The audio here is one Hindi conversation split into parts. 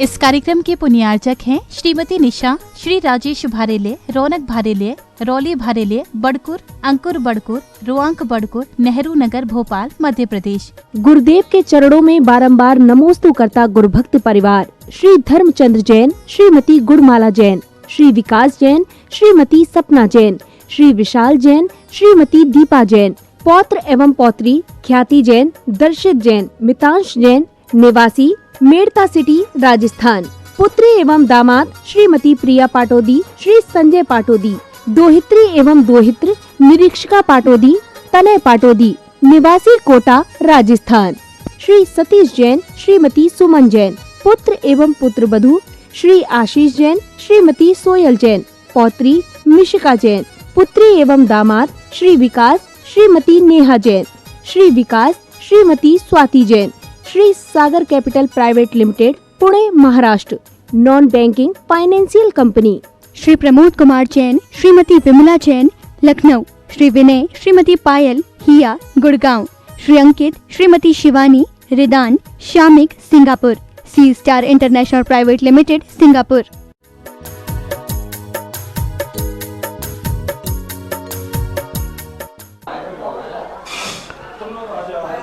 इस कार्यक्रम के पुण्यार्चक हैं श्रीमती निशा, श्री राजेश भारेले, रौनक भारेले, रौली भारेले, बड़कुर, अंकुर बड़कुर, रुआंक बड़कुर, नेहरू नगर, भोपाल, मध्य प्रदेश। गुरुदेव के चरणों में बारंबार नमोस्तु करता गुरुभक्त परिवार श्री धर्मचंद्र जैन, श्रीमती गुड़माला जैन, श्री विकास जैन, श्रीमती सपना जैन, श्री विशाल जैन, श्रीमती दीपा जैन, पौत्र एवं पौत्री ख्याति जैन, दर्शित जैन, मितांश जैन, निवासी मेड़ता सिटी, राजस्थान, पुत्री एवं दामाद श्रीमती प्रिया पाटोदी, श्री संजय पाटोदी, दोहित्री एवं दोहित्र निरीक्षिका पाटोदी, तनय पाटोदी, निवासी कोटा, राजस्थान, श्री सतीश जैन, श्रीमती सुमन जैन, पुत्र एवं पुत्र वधू श्री आशीष जैन, श्रीमती सोयल जैन, पौत्री मिशिका जैन, पुत्री एवं दामाद Shri Vikas, Shrimati Neha Jain, Shri Vikas, Shrimati Swati Jain, Shri Sagar capital private limited, Pune, Maharashtra, non banking financial company, Shri Pramod Kumar Jain, Shrimati Vimla Jain, Lucknow, Shri Vinay, Shrimati Payal, Hiya, Gurgaon, Shri Ankit, Shrimati Shivani, Ridan, Shamik, Singapore, sea star international private limited, Singapore.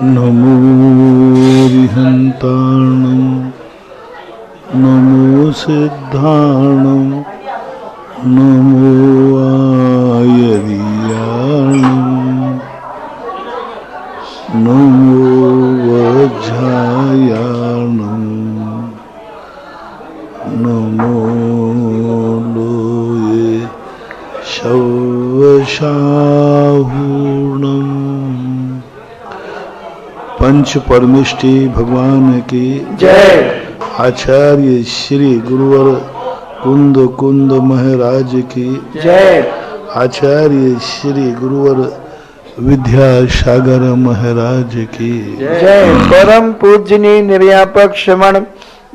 नमो रिहंताणं, नमो सिद्धाणं, नमो आयर्याणं, नमो वज्रायाणं, नमो लोये शवशाहूणं। पंच परमेष्टि भगवान की जय। आचार्य श्री गुरुवर कुंद कुंद महाराज की जय। आचार्य श्री गुरुवर विद्यासागर महाराज की जय। परम पूजनीय निर्यापक श्रवण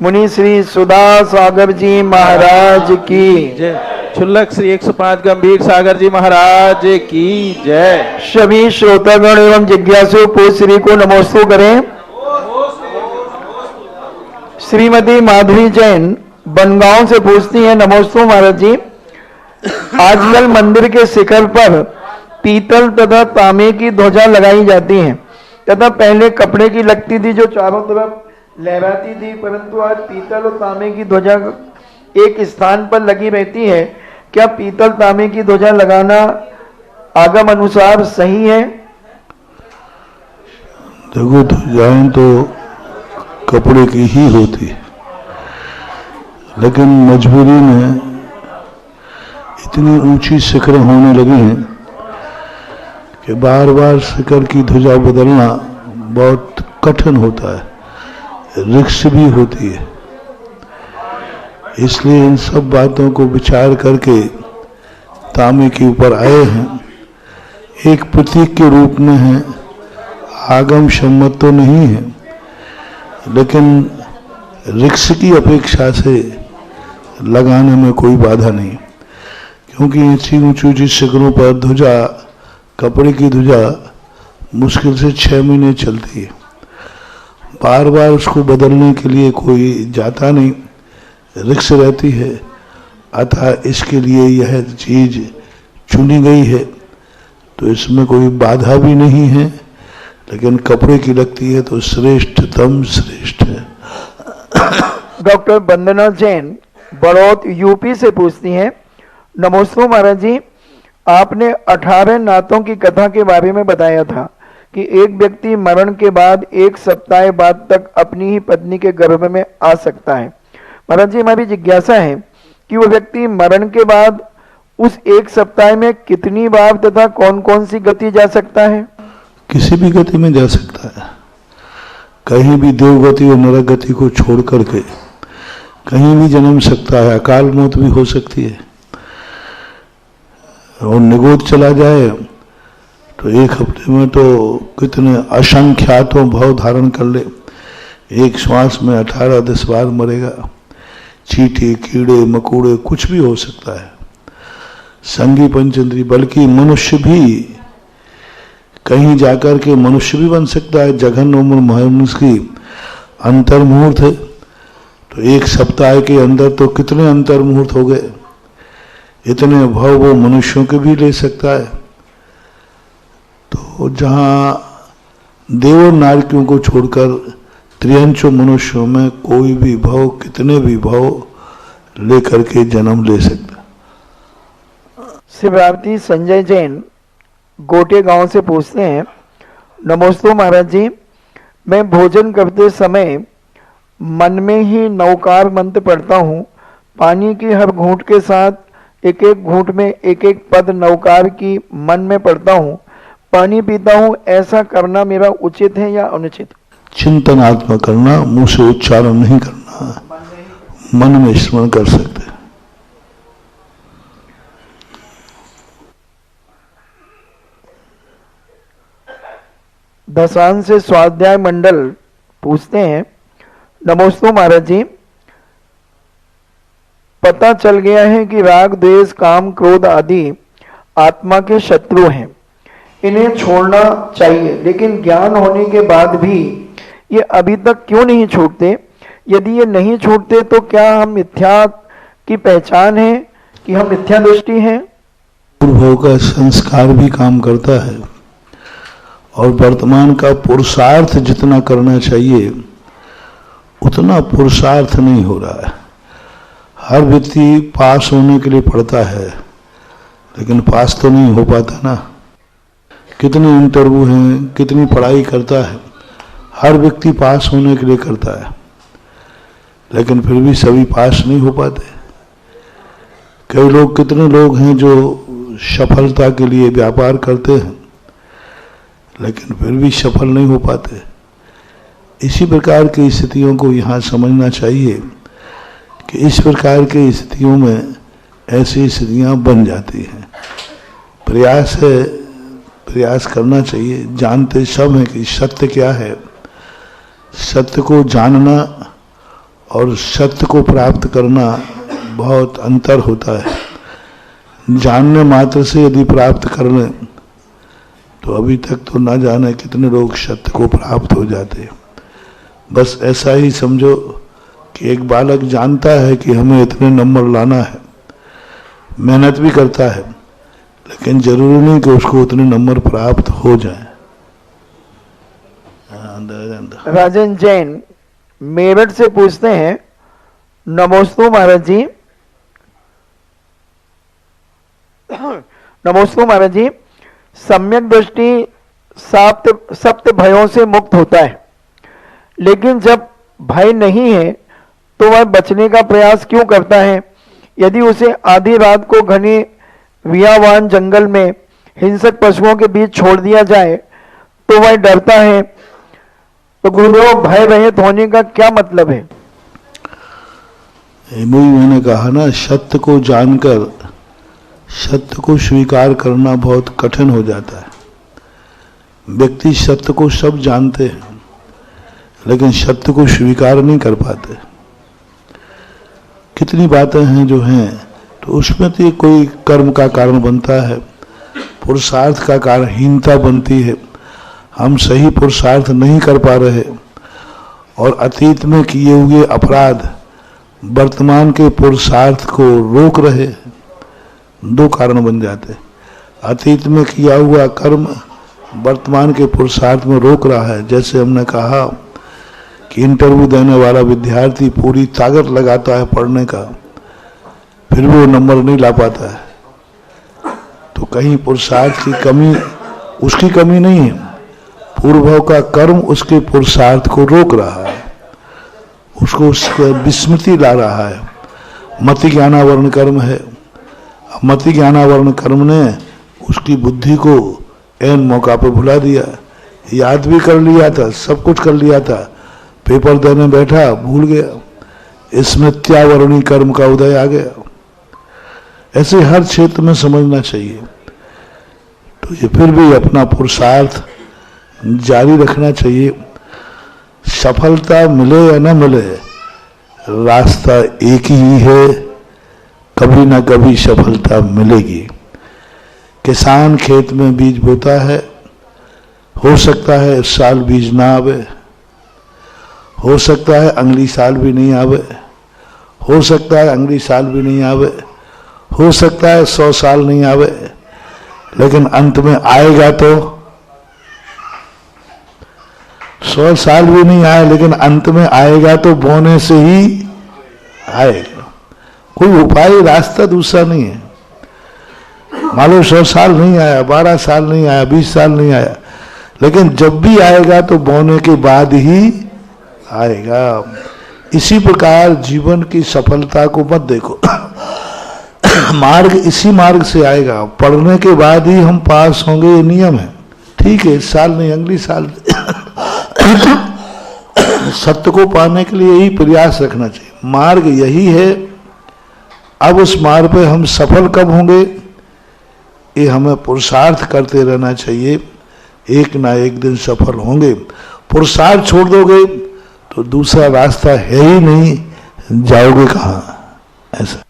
मुनि श्री सुधा सागर जी महाराज की जय। क्षुल्लक श्री 105 गंभीर सागर जी महाराज की जय। सभी श्रोतागण एवं जिज्ञासु पूज्य श्री को नमोस्तु करें। श्रीमती माधुरी जैन बनगांव से पूछती हैं, नमोस्तु महाराज जी, आजकल मंदिर के शिखर पर पीतल तथा तांबे की ध्वजा लगाई जाती हैं तथा पहले कपड़े की लगती थी जो चारों तरफ लहराती थी, परंतु आज पीतल और तांबे की ध्वजा एक स्थान पर लगी रहती है। क्या पीतल तांबे की ध्वजा लगाना आगम अनुसार सही है? देखो, ध्वजाएं तो कपड़े की ही होती है, लेकिन मजबूरी में इतनी ऊंची शिखर होने लगी हैं कि बार बार शिखर की ध्वजा बदलना बहुत कठिन होता है, रिस्क भी होती है। इसलिए इन सब बातों को विचार करके तांबे के ऊपर आए हैं। एक प्रतीक के रूप में है, आगम सम्मत तो नहीं है, लेकिन रिक्स की अपेक्षा से लगाने में कोई बाधा नहीं, क्योंकि ऐसी ऊंची शिखरों पर ध्वजा, कपड़े की ध्वजा मुश्किल से 6 महीने चलती है। बार बार उसको बदलने के लिए कोई जाता नहीं, रिक्स रहती है। अतः इसके लिए यह चीज चुनी गई है, तो इसमें कोई बाधा भी नहीं है, लेकिन कपड़े की लगती है तो श्रेष्ठतम श्रेष्ठ है। डॉक्टर वंदना जैन बड़ौत यूपी से पूछती हैं, नमोस्तु महाराज जी, आपने 18 नातों की कथा के बारे में बताया था कि एक व्यक्ति मरण के बाद 1 सप्ताह बाद तक अपनी ही पत्नी के गर्भ में आ सकता है। महाराज जी, हमारी जिज्ञासा है कि वो व्यक्ति मरण के बाद उस 1 सप्ताह में कितनी बार तथा कौन कौन सी गति जा सकता है? किसी भी गति में जा सकता है, कहीं भी देवगति और नरक गति को छोड़ करके कहीं भी जन्म सकता है। अकाल मौत भी हो सकती है, और निगोद चला जाए तो 1 हफ्ते में तो कितने असंख्यातों भाव धारण कर ले। एक श्वास में 18-10 बार मरेगा। चींटी, कीड़े मकोड़े कुछ भी हो सकता है, संगी पंचेंद्रिय, बल्कि मनुष्य भी कहीं जाकर के मनुष्य भी बन सकता है। जघन उम्र मनुष्य की अंतर्मुहूर्त है, तो एक सप्ताह के अंदर तो कितने अंतर मुहूर्त हो गए, इतने भाव वो मनुष्यों के भी ले सकता है। तो जहां देव नारकियों को छोड़कर त्रियंचो मनुष्यों में कोई भी भाव, कितने भी भाव लेकर के जन्म ले सकता। शिवरात्रि संजय जैन गोटे गांव से पूछते हैं, नमोस्तु महाराज जी, मैं भोजन करते समय मन में ही नौकार मंत्र पढ़ता हूँ। पानी की हर घूंट के साथ एक एक घूंट में एक एक पद नौकार की मन में पढ़ता हूँ। पानी पीता हूँ, ऐसा करना मेरा उचित है या अनुचित? चिंतनात्मक करना, मुंह से उच्चारण नहीं करना, मन में स्मरण कर सकते। दशान से स्वाध्याय मंडल पूछते हैं, नमोस्तु महाराज जी, पता चल गया है कि राग, द्वेष, काम, क्रोध आदि आत्मा के शत्रु हैं, इन्हें छोड़ना चाहिए, लेकिन ज्ञान होने के बाद भी ये अभी तक क्यों नहीं छूटते? यदि ये नहीं छूटते तो क्या हम मिथ्या की पहचान है कि हम मिथ्या दृष्टि हैं? पूर्व का संस्कार भी काम करता है और वर्तमान का पुरुषार्थ जितना करना चाहिए उतना पुरुषार्थ नहीं हो रहा है। हर व्यक्ति पास होने के लिए पढ़ता है, लेकिन पास तो नहीं हो पाता ना। कितने इंटरव्यू हैं, कितनी पढ़ाई करता है, हर व्यक्ति पास होने के लिए करता है, लेकिन फिर भी सभी पास नहीं हो पाते। कई लोग, कितने लोग हैं जो सफलता के लिए व्यापार करते हैं, लेकिन फिर भी सफल नहीं हो पाते। इसी प्रकार की स्थितियों को यहाँ समझना चाहिए कि इस प्रकार की स्थितियों में ऐसी स्थितियाँ बन जाती हैं। प्रयास है, प्रयास करना चाहिए। जानते सब हैं कि सत्य क्या है। सत्य को जानना और सत्य को प्राप्त करना बहुत अंतर होता है। जानने मात्र से यदि प्राप्त कर लें तो अभी तक तो ना जाने कितने लोग सत्य को प्राप्त हो जाते हैं। बस ऐसा ही समझो कि एक बालक जानता है कि हमें इतने नंबर लाना है, मेहनत भी करता है, लेकिन जरूरी नहीं कि उसको उतने नंबर प्राप्त हो जाए। राजन जैन मेरठ से पूछते हैं, नमोस्तु महाराज जी, नमोस्तु महाराज जी, सम्यक दृष्टि सप्त भयों से मुक्त होता है, लेकिन जब भय नहीं है तो वह बचने का प्रयास क्यों करता है? यदि उसे आधी रात को घने वियावान जंगल में हिंसक पशुओं के बीच छोड़ दिया जाए तो वह डरता है, तो गुरुदेव भय रहित होने का क्या मतलब है? मैंने कहा ना, सत्य को जानकर सत्य को स्वीकार करना बहुत कठिन हो जाता है। व्यक्ति सत्य को सब जानते हैं, लेकिन सत्य को स्वीकार नहीं कर पाते। कितनी बातें हैं जो हैं, तो उसमें तो कोई कर्म का कारण बनता है, पुरुषार्थ का कारण हीनता बनती है। हम सही पुरुषार्थ नहीं कर पा रहे और अतीत में किए हुए अपराध वर्तमान के पुरुषार्थ को रोक रहे। दो कारण बन जाते। अतीत में किया हुआ कर्म वर्तमान के पुरुषार्थ में रोक रहा है। जैसे हमने कहा कि इंटरव्यू देने वाला विद्यार्थी पूरी ताकत लगाता है पढ़ने का, फिर भी वो नंबर नहीं ला पाता है, तो कहीं पुरुषार्थ की कमी, उसकी कमी नहीं है, पूर्व का कर्म उसके पुरुषार्थ को रोक रहा है, उसको विस्मृति ला रहा है। मति ज्ञानावरण कर्म है। मति ज्ञानावरण कर्म ने उसकी बुद्धि को ऐन मौका पर भुला दिया। याद भी कर लिया था, सब कुछ कर लिया था, पेपर देने बैठा भूल गया। स्मृत्यावरणी कर्म का उदय आ गया। ऐसे हर क्षेत्र में समझना चाहिए। तो ये फिर भी अपना पुरुषार्थ जारी रखना चाहिए। सफलता मिले या न मिले, रास्ता एक ही है, कभी ना कभी सफलता मिलेगी। किसान खेत में बीज बोता है, हो सकता है इस साल बीज ना आवे, हो सकता है अगली साल भी नहीं आवे, हो सकता है अगली साल भी नहीं आवे, हो सकता है 100 साल नहीं आवे, लेकिन अंत में आएगा तो 100 साल भी नहीं आए, लेकिन अंत में आएगा तो बोने से ही आएगा। कोई उपाय रास्ता दूसरा नहीं है। मान लो 100 साल नहीं आया, 12 साल नहीं आया, 20 साल नहीं आया, लेकिन जब भी आएगा तो बोने के बाद ही आएगा। इसी प्रकार जीवन की सफलता को मत देखो, मार्ग इसी मार्ग से आएगा। पढ़ने के बाद ही हम पास होंगे, ये नियम है। ठीक है, इस साल नहीं अगली साल। सत्य को पाने के लिए यही प्रयास रखना चाहिए। मार्ग यही है। अब उस मार्ग पे हम सफल कब होंगे, ये हमें पुरुषार्थ करते रहना चाहिए। एक ना एक दिन सफल होंगे। पुरुषार्थ छोड़ दोगे तो दूसरा रास्ता है ही नहीं, जाओगे कहां? ऐसा।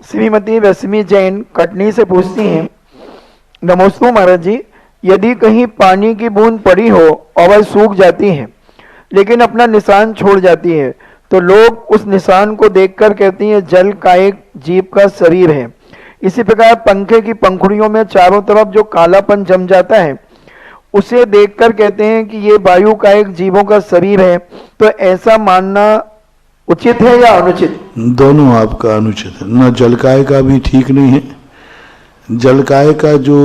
श्रीमती रश्मि जैन कटनी से पूछती हैं, नमस्ते महाराज जी, यदि कहीं पानी की बूंद पड़ी हो और वह सूख जाती है लेकिन अपना निशान छोड़ जाती है, तो लोग उस निशान को देखकर कहते हैं जल का एक जीव का शरीर है। इसी प्रकार पंखे की पंखुड़ियों में चारों तरफ जो कालापन जम जाता है, उसे देखकर कहते हैं कि ये वायु का एक जीवों का शरीर है। तो ऐसा मानना उचित है या अनुचित? दोनों आपका अनुचित है। न जलकाय का भी ठीक नहीं है। जलकाय का जो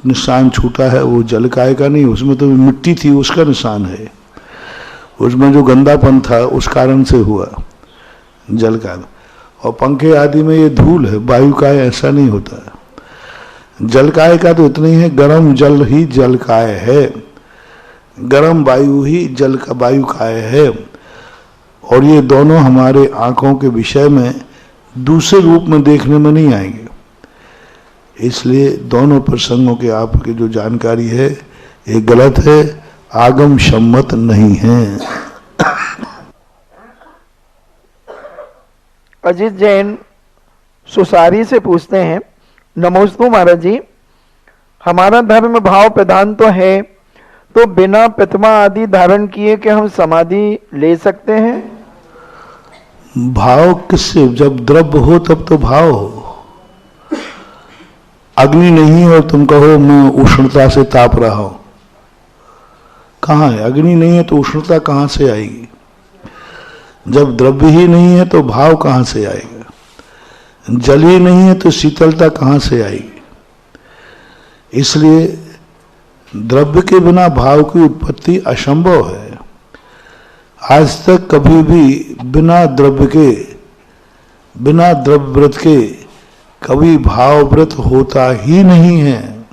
निशान छूटा है वो जलकाय का नहीं, उसमें तो मिट्टी थी, उसका निशान है। उसमें जो गंदापन था उस कारण से हुआ जलकाय। और पंखे आदि में ये धूल है, वायुकाय ऐसा नहीं होता। जलकाय का तो इतना ही है, गर्म जल ही जलकाय है, गर्म वायु ही जल का वायुकाय है। और ये दोनों हमारे आंखों के विषय में दूसरे रूप में देखने में नहीं आएंगे। इसलिए दोनों प्रसंगों के आपकी जो जानकारी है ये गलत है, आगम सम्मत नहीं है। अजित जैन सुसारी से पूछते हैं, नमस्ते महाराज जी, हमारा धर्म भाव प्रधान तो है, तो बिना प्रतिमा आदि धारण किए कि हम समाधि ले सकते हैं? भाव किससे? जब द्रव्य हो तब तो भाव हो। अग्नि नहीं और तुम कहो मैं उष्णता से ताप रहा हूं, कहां है? अग्नि नहीं है तो उष्णता कहां से आएगी? जब द्रव्य ही नहीं है तो भाव कहां से आएगा? जल ही नहीं है तो शीतलता कहां से आएगी? इसलिए द्रव्य के बिना भाव की उत्पत्ति असंभव है। आज तक कभी भी बिना द्रव्य के, बिना द्रव्यव्रत के कभी भावव्रत होता ही नहीं है।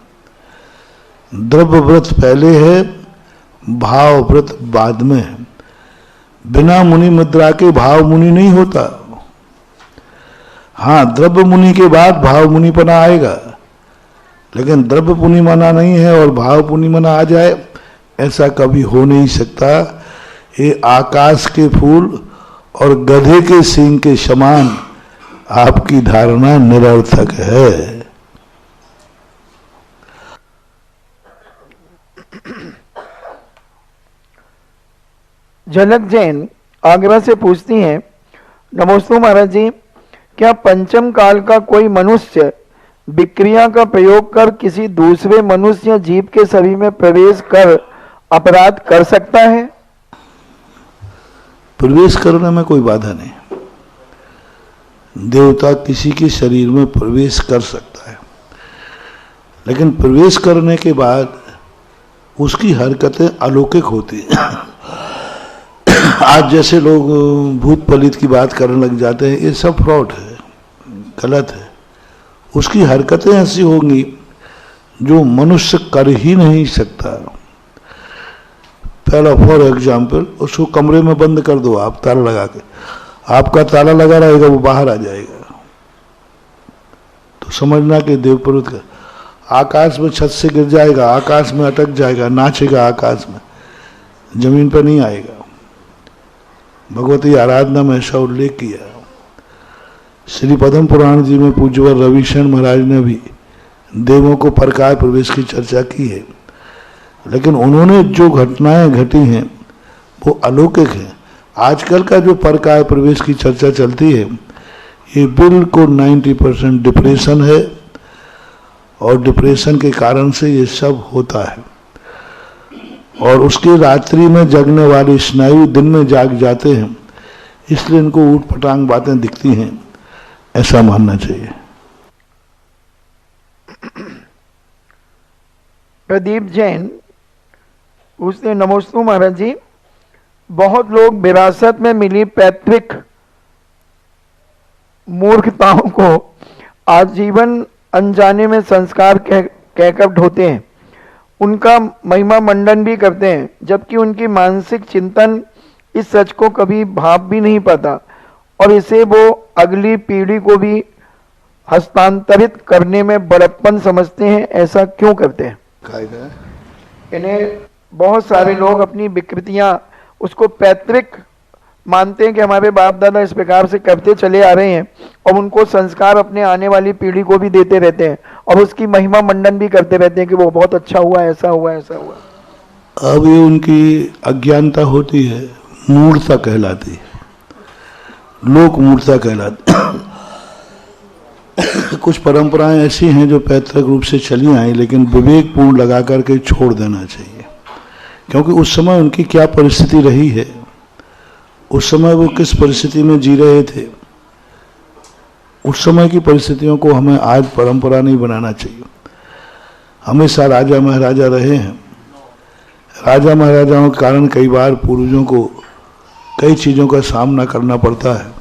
द्रव्यव्रत पहले है, भावव्रत बाद में है। बिना मुनि मुद्रा के भाव मुनि नहीं होता। हाँ, द्रव्य मुनि के बाद भाव मुनिपना आएगा, लेकिन द्रव्य पुनिमना नहीं है और भाव पुनिमना आ जाए, ऐसा कभी हो नहीं सकता। ये आकाश के फूल और गधे के सींग के समान आपकी धारणा निरर्थक है। झलक जैन आगरा से पूछती हैं, नमस्ते महाराज जी, क्या पंचम काल का कोई मनुष्य विक्रिया का प्रयोग कर किसी दूसरे मनुष्य या जीव के शरीर में प्रवेश कर अपराध कर सकता है? प्रवेश करने में कोई बाधा नहीं। देवता किसी के शरीर में प्रवेश कर सकता है, लेकिन प्रवेश करने के बाद उसकी हरकतें अलौकिक होती हैं। आज जैसे लोग भूत पलित की बात करने लग जाते हैं, ये सब फ्रॉड है, गलत है। उसकी हरकतें ऐसी होंगी जो मनुष्य कर ही नहीं सकता। पहला फॉर एग्जाम्पल, उसको कमरे में बंद कर दो आप ताला लगा के, आपका ताला लगा रहेगा, वो बाहर आ जाएगा, तो समझना कि देवपुरुष का आकाश में छत से गिर जाएगा, आकाश में अटक जाएगा, नाचेगा आकाश में, जमीन पर नहीं आएगा। भगवती आराधना में ऐसा उल्लेख किया। श्री पद्म पुराण जी में पूज्यवर रविशरण महाराज ने भी देवों को परकाय प्रवेश की चर्चा की है, लेकिन उन्होंने जो घटनाएं घटी हैं वो अलौकिक हैं। आजकल का जो परकाय प्रवेश की चर्चा चलती है, ये बिल्कुल 90% डिप्रेशन है, और डिप्रेशन के कारण से ये सब होता है। और उसके रात्रि में जगने वाले स्नायु दिन में जाग जाते हैं, इसलिए इनको ऊट पटांग बातें दिखती हैं, ऐसा मानना चाहिए। प्रदीप जैन पूछते, नमोस्तु महाराज जी, बहुत लोग विरासत में मिली पैतृक मूर्खताओं को आजीवन अनजाने में संस्कार कहकर ढोते हैं, उनका महिमा मंडन भी करते हैं, जबकि उनकी मानसिक चिंतन इस सच को कभी भाप भी नहीं पाता, और इसे वो अगली पीढ़ी को भी हस्तांतरित करने में बड़प्पन समझते हैं। ऐसा क्यों करते हैं? इन्हें बहुत सारे लोग अपनी विकृतियां उसको पैतृक मानते हैं कि हमारे बाप दादा इस प्रकार से करते चले आ रहे हैं, और उनको संस्कार अपने आने वाली पीढ़ी को भी देते रहते हैं, और उसकी महिमा मंडन भी करते रहते हैं कि वो बहुत अच्छा हुआ, ऐसा हुआ, ऐसा हुआ। अब ये उनकी अज्ञानता होती है, मूर्खता कहलाती है, लोक मूर्खता कहलाती कुछ परंपराएं ऐसी हैं जो पैतृक रूप से चली आई, लेकिन विवेकपूर्ण लगा करके छोड़ देना चाहिए, क्योंकि उस समय उनकी क्या परिस्थिति रही है, उस समय वो किस परिस्थिति में जी रहे थे, उस समय की परिस्थितियों को हमें आज परंपरा नहीं बनाना चाहिए। हमेशा राजा महाराजा रहे हैं, राजा महाराजाओं के कारण कई बार पूर्वजों को कई चीज़ों का सामना करना पड़ता है,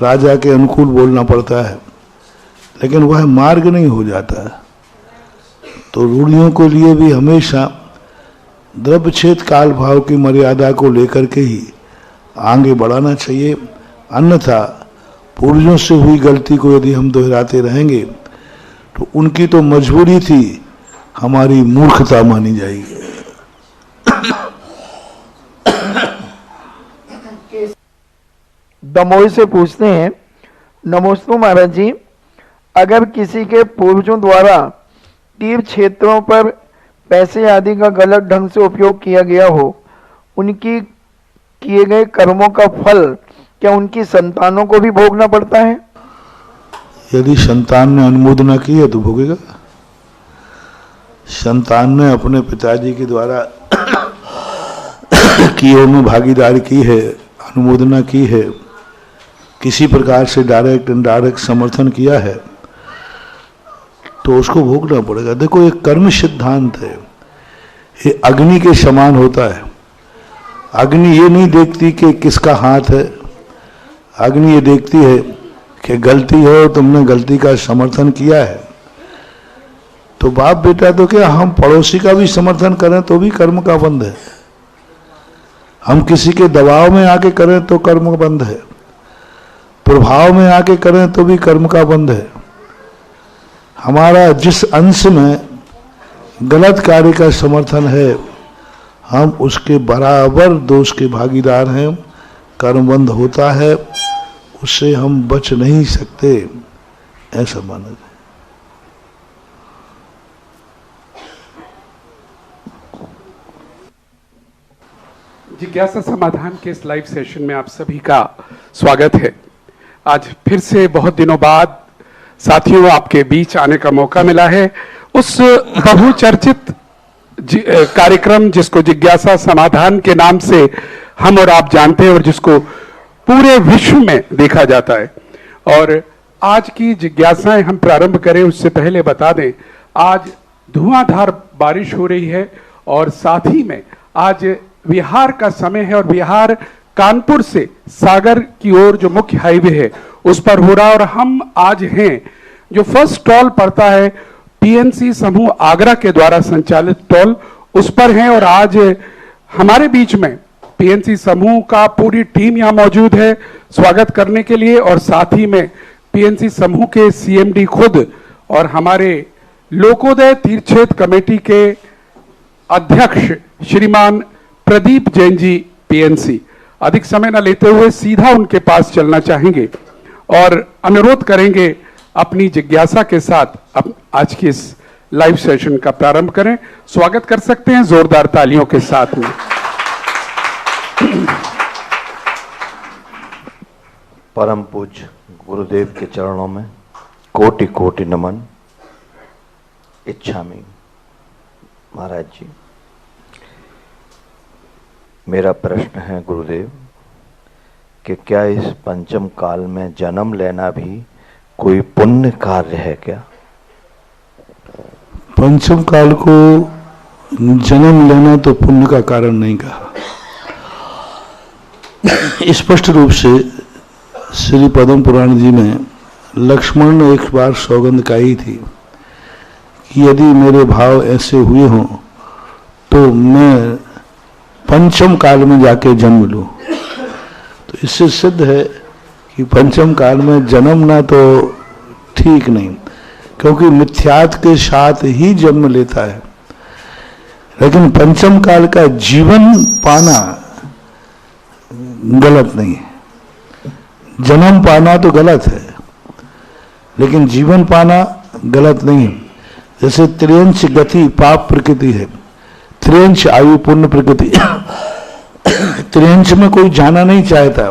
राजा के अनुकूल बोलना पड़ता है, लेकिन वह मार्ग नहीं हो जाता है। तो रूढ़ियों के लिए भी हमेशा द्रव्यच्छेद काल भाव की मर्यादा को लेकर के ही आगे बढ़ाना चाहिए, अन्यथा पूर्वजों से हुई गलती को यदि हम दोहराते रहेंगे तो उनकी तो मजबूरी थी, हमारी मूर्खता मानी जाएगी। दमोई से पूछते हैं, नमोस्तु महाराज जी, अगर किसी के पूर्वजों द्वारा तीर्थ क्षेत्रों पर पैसे आदि का गलत ढंग से उपयोग किया गया हो, उनकी किए गए कर्मों का फल क्या उनकी संतानों को भी भोगना पड़ता है? यदि संतान ने अनुमोदना की है तो भोगेगा। संतान ने अपने पिताजी के द्वारा किए में भागीदारी की है, अनुमोदना की है, किसी प्रकार से डायरेक्ट इनडायरेक्ट समर्थन किया है, तो उसको भोगना पड़ेगा। देखो, एक कर्म सिद्धांत है, ये अग्नि के समान होता है। अग्नि ये नहीं देखती कि किसका हाथ है, अग्नि ये देखती है कि गलती है, तुमने गलती का समर्थन किया है, तो बाप बेटा तो क्या, हम पड़ोसी का भी समर्थन करें तो भी कर्म का बंध है, हम किसी के दबाव में आके करें तो कर्म का बंध है, प्रभाव में आके करें तो भी कर्म का बंध है। हमारा जिस अंश में गलत कार्य का समर्थन है, हम उसके बराबर दोष के भागीदार हैं, कर्मबंध होता है, उससे हम बच नहीं सकते, ऐसा माना जाए। जिज्ञासा समाधान के इस लाइव सेशन में आप सभी का स्वागत है। आज फिर से बहुत दिनों बाद साथियों आपके बीच आने का मौका मिला है। उस बहुचर्चित कार्यक्रम जिसको जिज्ञासा समाधान के नाम से हम और आप जानते हैं और जिसको पूरे विश्व में देखा जाता है, और आज की जिज्ञासाएं हम प्रारंभ करें उससे पहले बता दें, आज धुआंधार बारिश हो रही है और साथ ही में आज विहार का समय है, और विहार कानपुर से सागर की ओर जो मुख्य हाईवे है उस पर हो रहा है। और हम आज हैं, जो फर्स्ट स्टॉल पड़ता है पीएनसी समूह आगरा के द्वारा संचालित स्टॉल, उस पर हैं। और आज हमारे बीच में पीएनसी समूह का पूरी टीम यहां मौजूद है स्वागत करने के लिए, और साथ ही में पीएनसी समूह के सीएमडी खुद और हमारे लोकोदय तीर्थ क्षेत्र कमेटी के अध्यक्ष श्रीमान प्रदीप जैन जी पीएनसी। अधिक समय न लेते हुए सीधा उनके पास चलना चाहेंगे और अनुरोध करेंगे अपनी जिज्ञासा के साथ आज की इस लाइव सेशन का प्रारंभ करें। स्वागत कर सकते हैं जोरदार तालियों के साथ में। परम पूज्य गुरुदेव के चरणों में कोटि कोटि नमन। इच्छामि महाराज जी, मेरा प्रश्न है गुरुदेव कि क्या इस पंचम काल में जन्म लेना भी कोई पुण्य कार्य है क्या? पंचम काल को जन्म लेना तो पुण्य का कारण नहीं कहा। स्पष्ट रूप से श्री पद्म पुराण जी में लक्ष्मण ने एक बार सौगंध कही थी कि यदि मेरे भाव ऐसे हुए हों तो मैं पंचम काल में जाके जन्म लूं। तो इससे सिद्ध है कि पंचम काल में जन्मना तो ठीक नहीं, क्योंकि मिथ्यात्व के साथ ही जन्म लेता है। लेकिन पंचम काल का जीवन पाना गलत नहीं है। जन्म पाना तो गलत है, लेकिन जीवन पाना गलत नहीं है। जैसे त्रियंश गति पाप प्रकृति है, त्रियंश आयु पुण्य प्रकृति। त्रियंश में कोई जाना नहीं चाहता,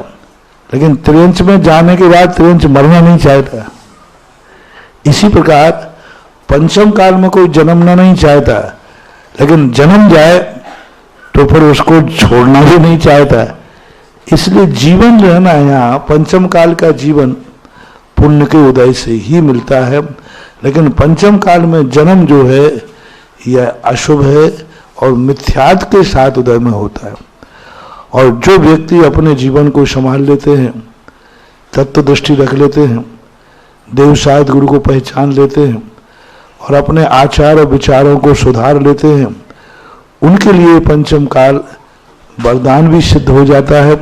लेकिन त्रियंश में जाने के बाद त्रियंश मरना नहीं चाहता। इसी प्रकार पंचम काल में कोई जन्मना नहीं चाहता, लेकिन जन्म जाए तो फिर उसको छोड़ना भी नहीं चाहता। इसलिए जीवन रहना यहाँ पंचम काल का जीवन पुण्य के उदय से ही मिलता है। लेकिन पंचम काल में जन्म जो है यह अशुभ है और मिथ्यात्व के साथ उदय में होता है। और जो व्यक्ति अपने जीवन को संभाल लेते हैं, तत्व दृष्टि रख लेते हैं, देव साध गुरु को पहचान लेते हैं और अपने आचार और विचारों को सुधार लेते हैं, उनके लिए पंचम काल वरदान भी सिद्ध हो जाता है।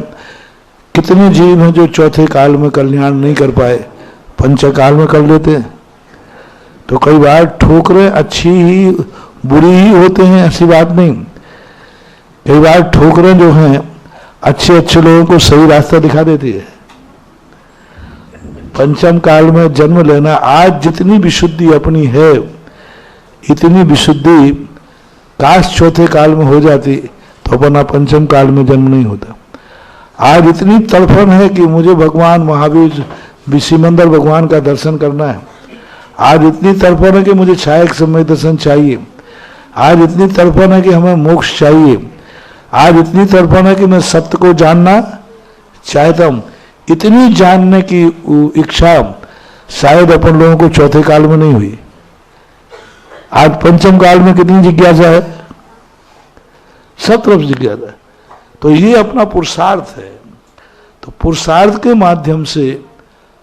कितने जीव हैं जो चौथे काल में कल्याण नहीं कर पाए, पंचकाल में कर लेते हैं। तो कई बार ठोकरें अच्छी ही बुरी ही होते हैं, ऐसी बात नहीं। कई बार ठोकरें जो हैं अच्छे अच्छे लोगों को सही रास्ता दिखा देती है। पंचम काल में जन्म लेना, आज जितनी विशुद्धि अपनी है, इतनी विशुद्धि काश चौथे काल में हो जाती तो अपना पंचम काल में जन्म नहीं होता। आज इतनी तड़फन है कि मुझे भगवान महावीर विषिमंदर भगवान का दर्शन करना है। आज इतनी तड़फन है कि मुझे छायक समय दर्शन चाहिए। आज इतनी तड़फन है कि हमें मोक्ष चाहिए। आज इतनी तड़फन है कि मैं सत्य को जानना चाहता हूं। इतनी जानने की इच्छा शायद अपन लोगों को चौथे काल में नहीं हुई। आज पंचम काल में कितनी जिज्ञासा है, सब तरफ जिज्ञासा है। तो ये अपना पुरुषार्थ है। तो पुरुषार्थ के माध्यम से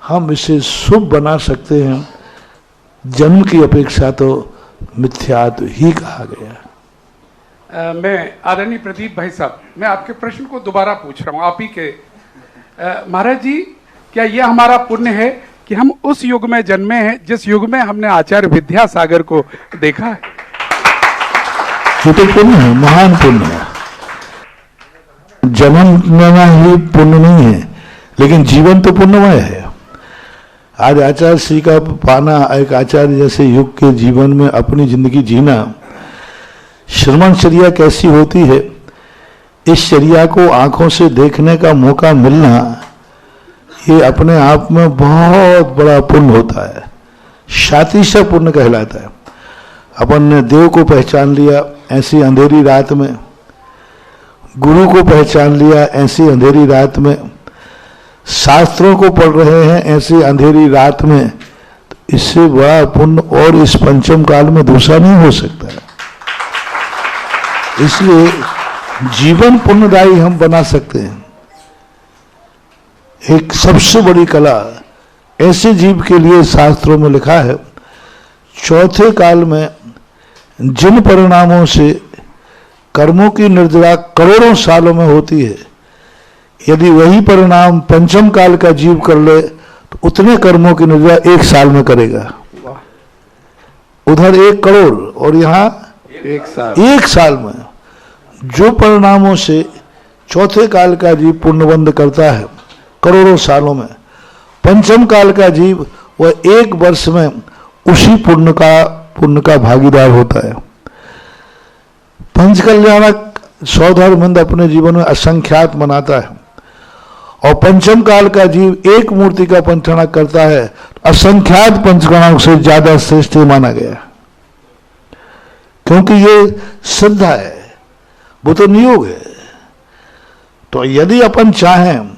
हम इसे शुभ बना सकते हैं। जन्म की अपेक्षा तो मिथ्यात्व ही कहा गया। मैं आदरणीय प्रदीप भाई साहब, मैं आपके प्रश्न को दोबारा पूछ रहा हूँ आप ही के। महाराज जी, क्या यह हमारा पुण्य है कि हम उस युग में जन्मे हैं जिस युग में हमने आचार्य विद्यासागर को देखा है? ये तो पुण्य है, महान पुण्य है। जन्म लेना ही पुण्य नहीं है, लेकिन जीवन तो पुण्यमय है। आज आचार्य श्री का पाना, एक आचार्य जैसे युग के जीवन में अपनी जिंदगी जीना, श्रमणचर्या कैसी होती है, इस चर्या को आंखों से देखने का मौका मिलना, ये अपने आप में बहुत बड़ा पुण्य होता है। शातिशा पुण्य कहलाता है। अपन ने देव को पहचान लिया ऐसी अंधेरी रात में, गुरु को पहचान लिया ऐसी अंधेरी रात में, शास्त्रों को पढ़ रहे हैं ऐसी अंधेरी रात में, तो इससे बड़ा पुण्य और इस पंचम काल में दूसरा नहीं हो सकता है। इसलिए जीवन पुण्यदायी हम बना सकते हैं। एक सबसे बड़ी कला ऐसे जीव के लिए शास्त्रों में लिखा है, चौथे काल में जिन परिणामों से कर्मों की निर्जरा करोड़ों सालों में होती है, यदि वही परिणाम पंचम काल का जीव कर ले तो उतने कर्मों की निर्जरा 1 साल में करेगा। उधर 1 करोड़ और यहाँ 1 साल में जो परिणामों से चौथे काल का जीव पुण्यबंध करता है करोड़ों सालों में, पंचम काल का जीव वह 1 वर्ष में उसी पुण्य का भागीदार होता है। पंचकल्याणक सौधर्मंद अपने जीवन में असंख्यात मनाता है और पंचम काल का जीव एक मूर्ति का पंचना करता है, असंख्यात पंचगणों से ज्यादा श्रेष्ठ माना गया, क्योंकि ये श्रद्धा है, वो तो नियोग है। तो यदि अपन चाहें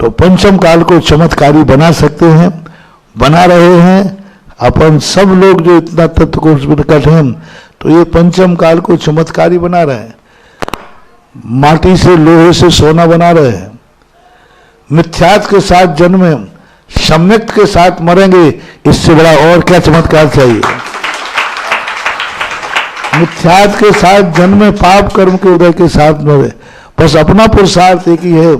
तो पंचम काल को चमत्कारी बना सकते हैं, बना रहे हैं। अपन सब लोग जो इतना तत्व को निकट हैं, तो ये पंचम काल को चमत्कारी बना रहे हैं। माटी से लोहे से सोना बना रहे हैं, मिथ्यात्व के साथ जन्मे, सम्यक के साथ मरेंगे, इससे बड़ा और क्या चमत्कार चाहिए। मिथ्यात्व के साथ जन्मे, पाप कर्म के उदय के साथ मरे। बस अपना पुरुषार्थ एक ही है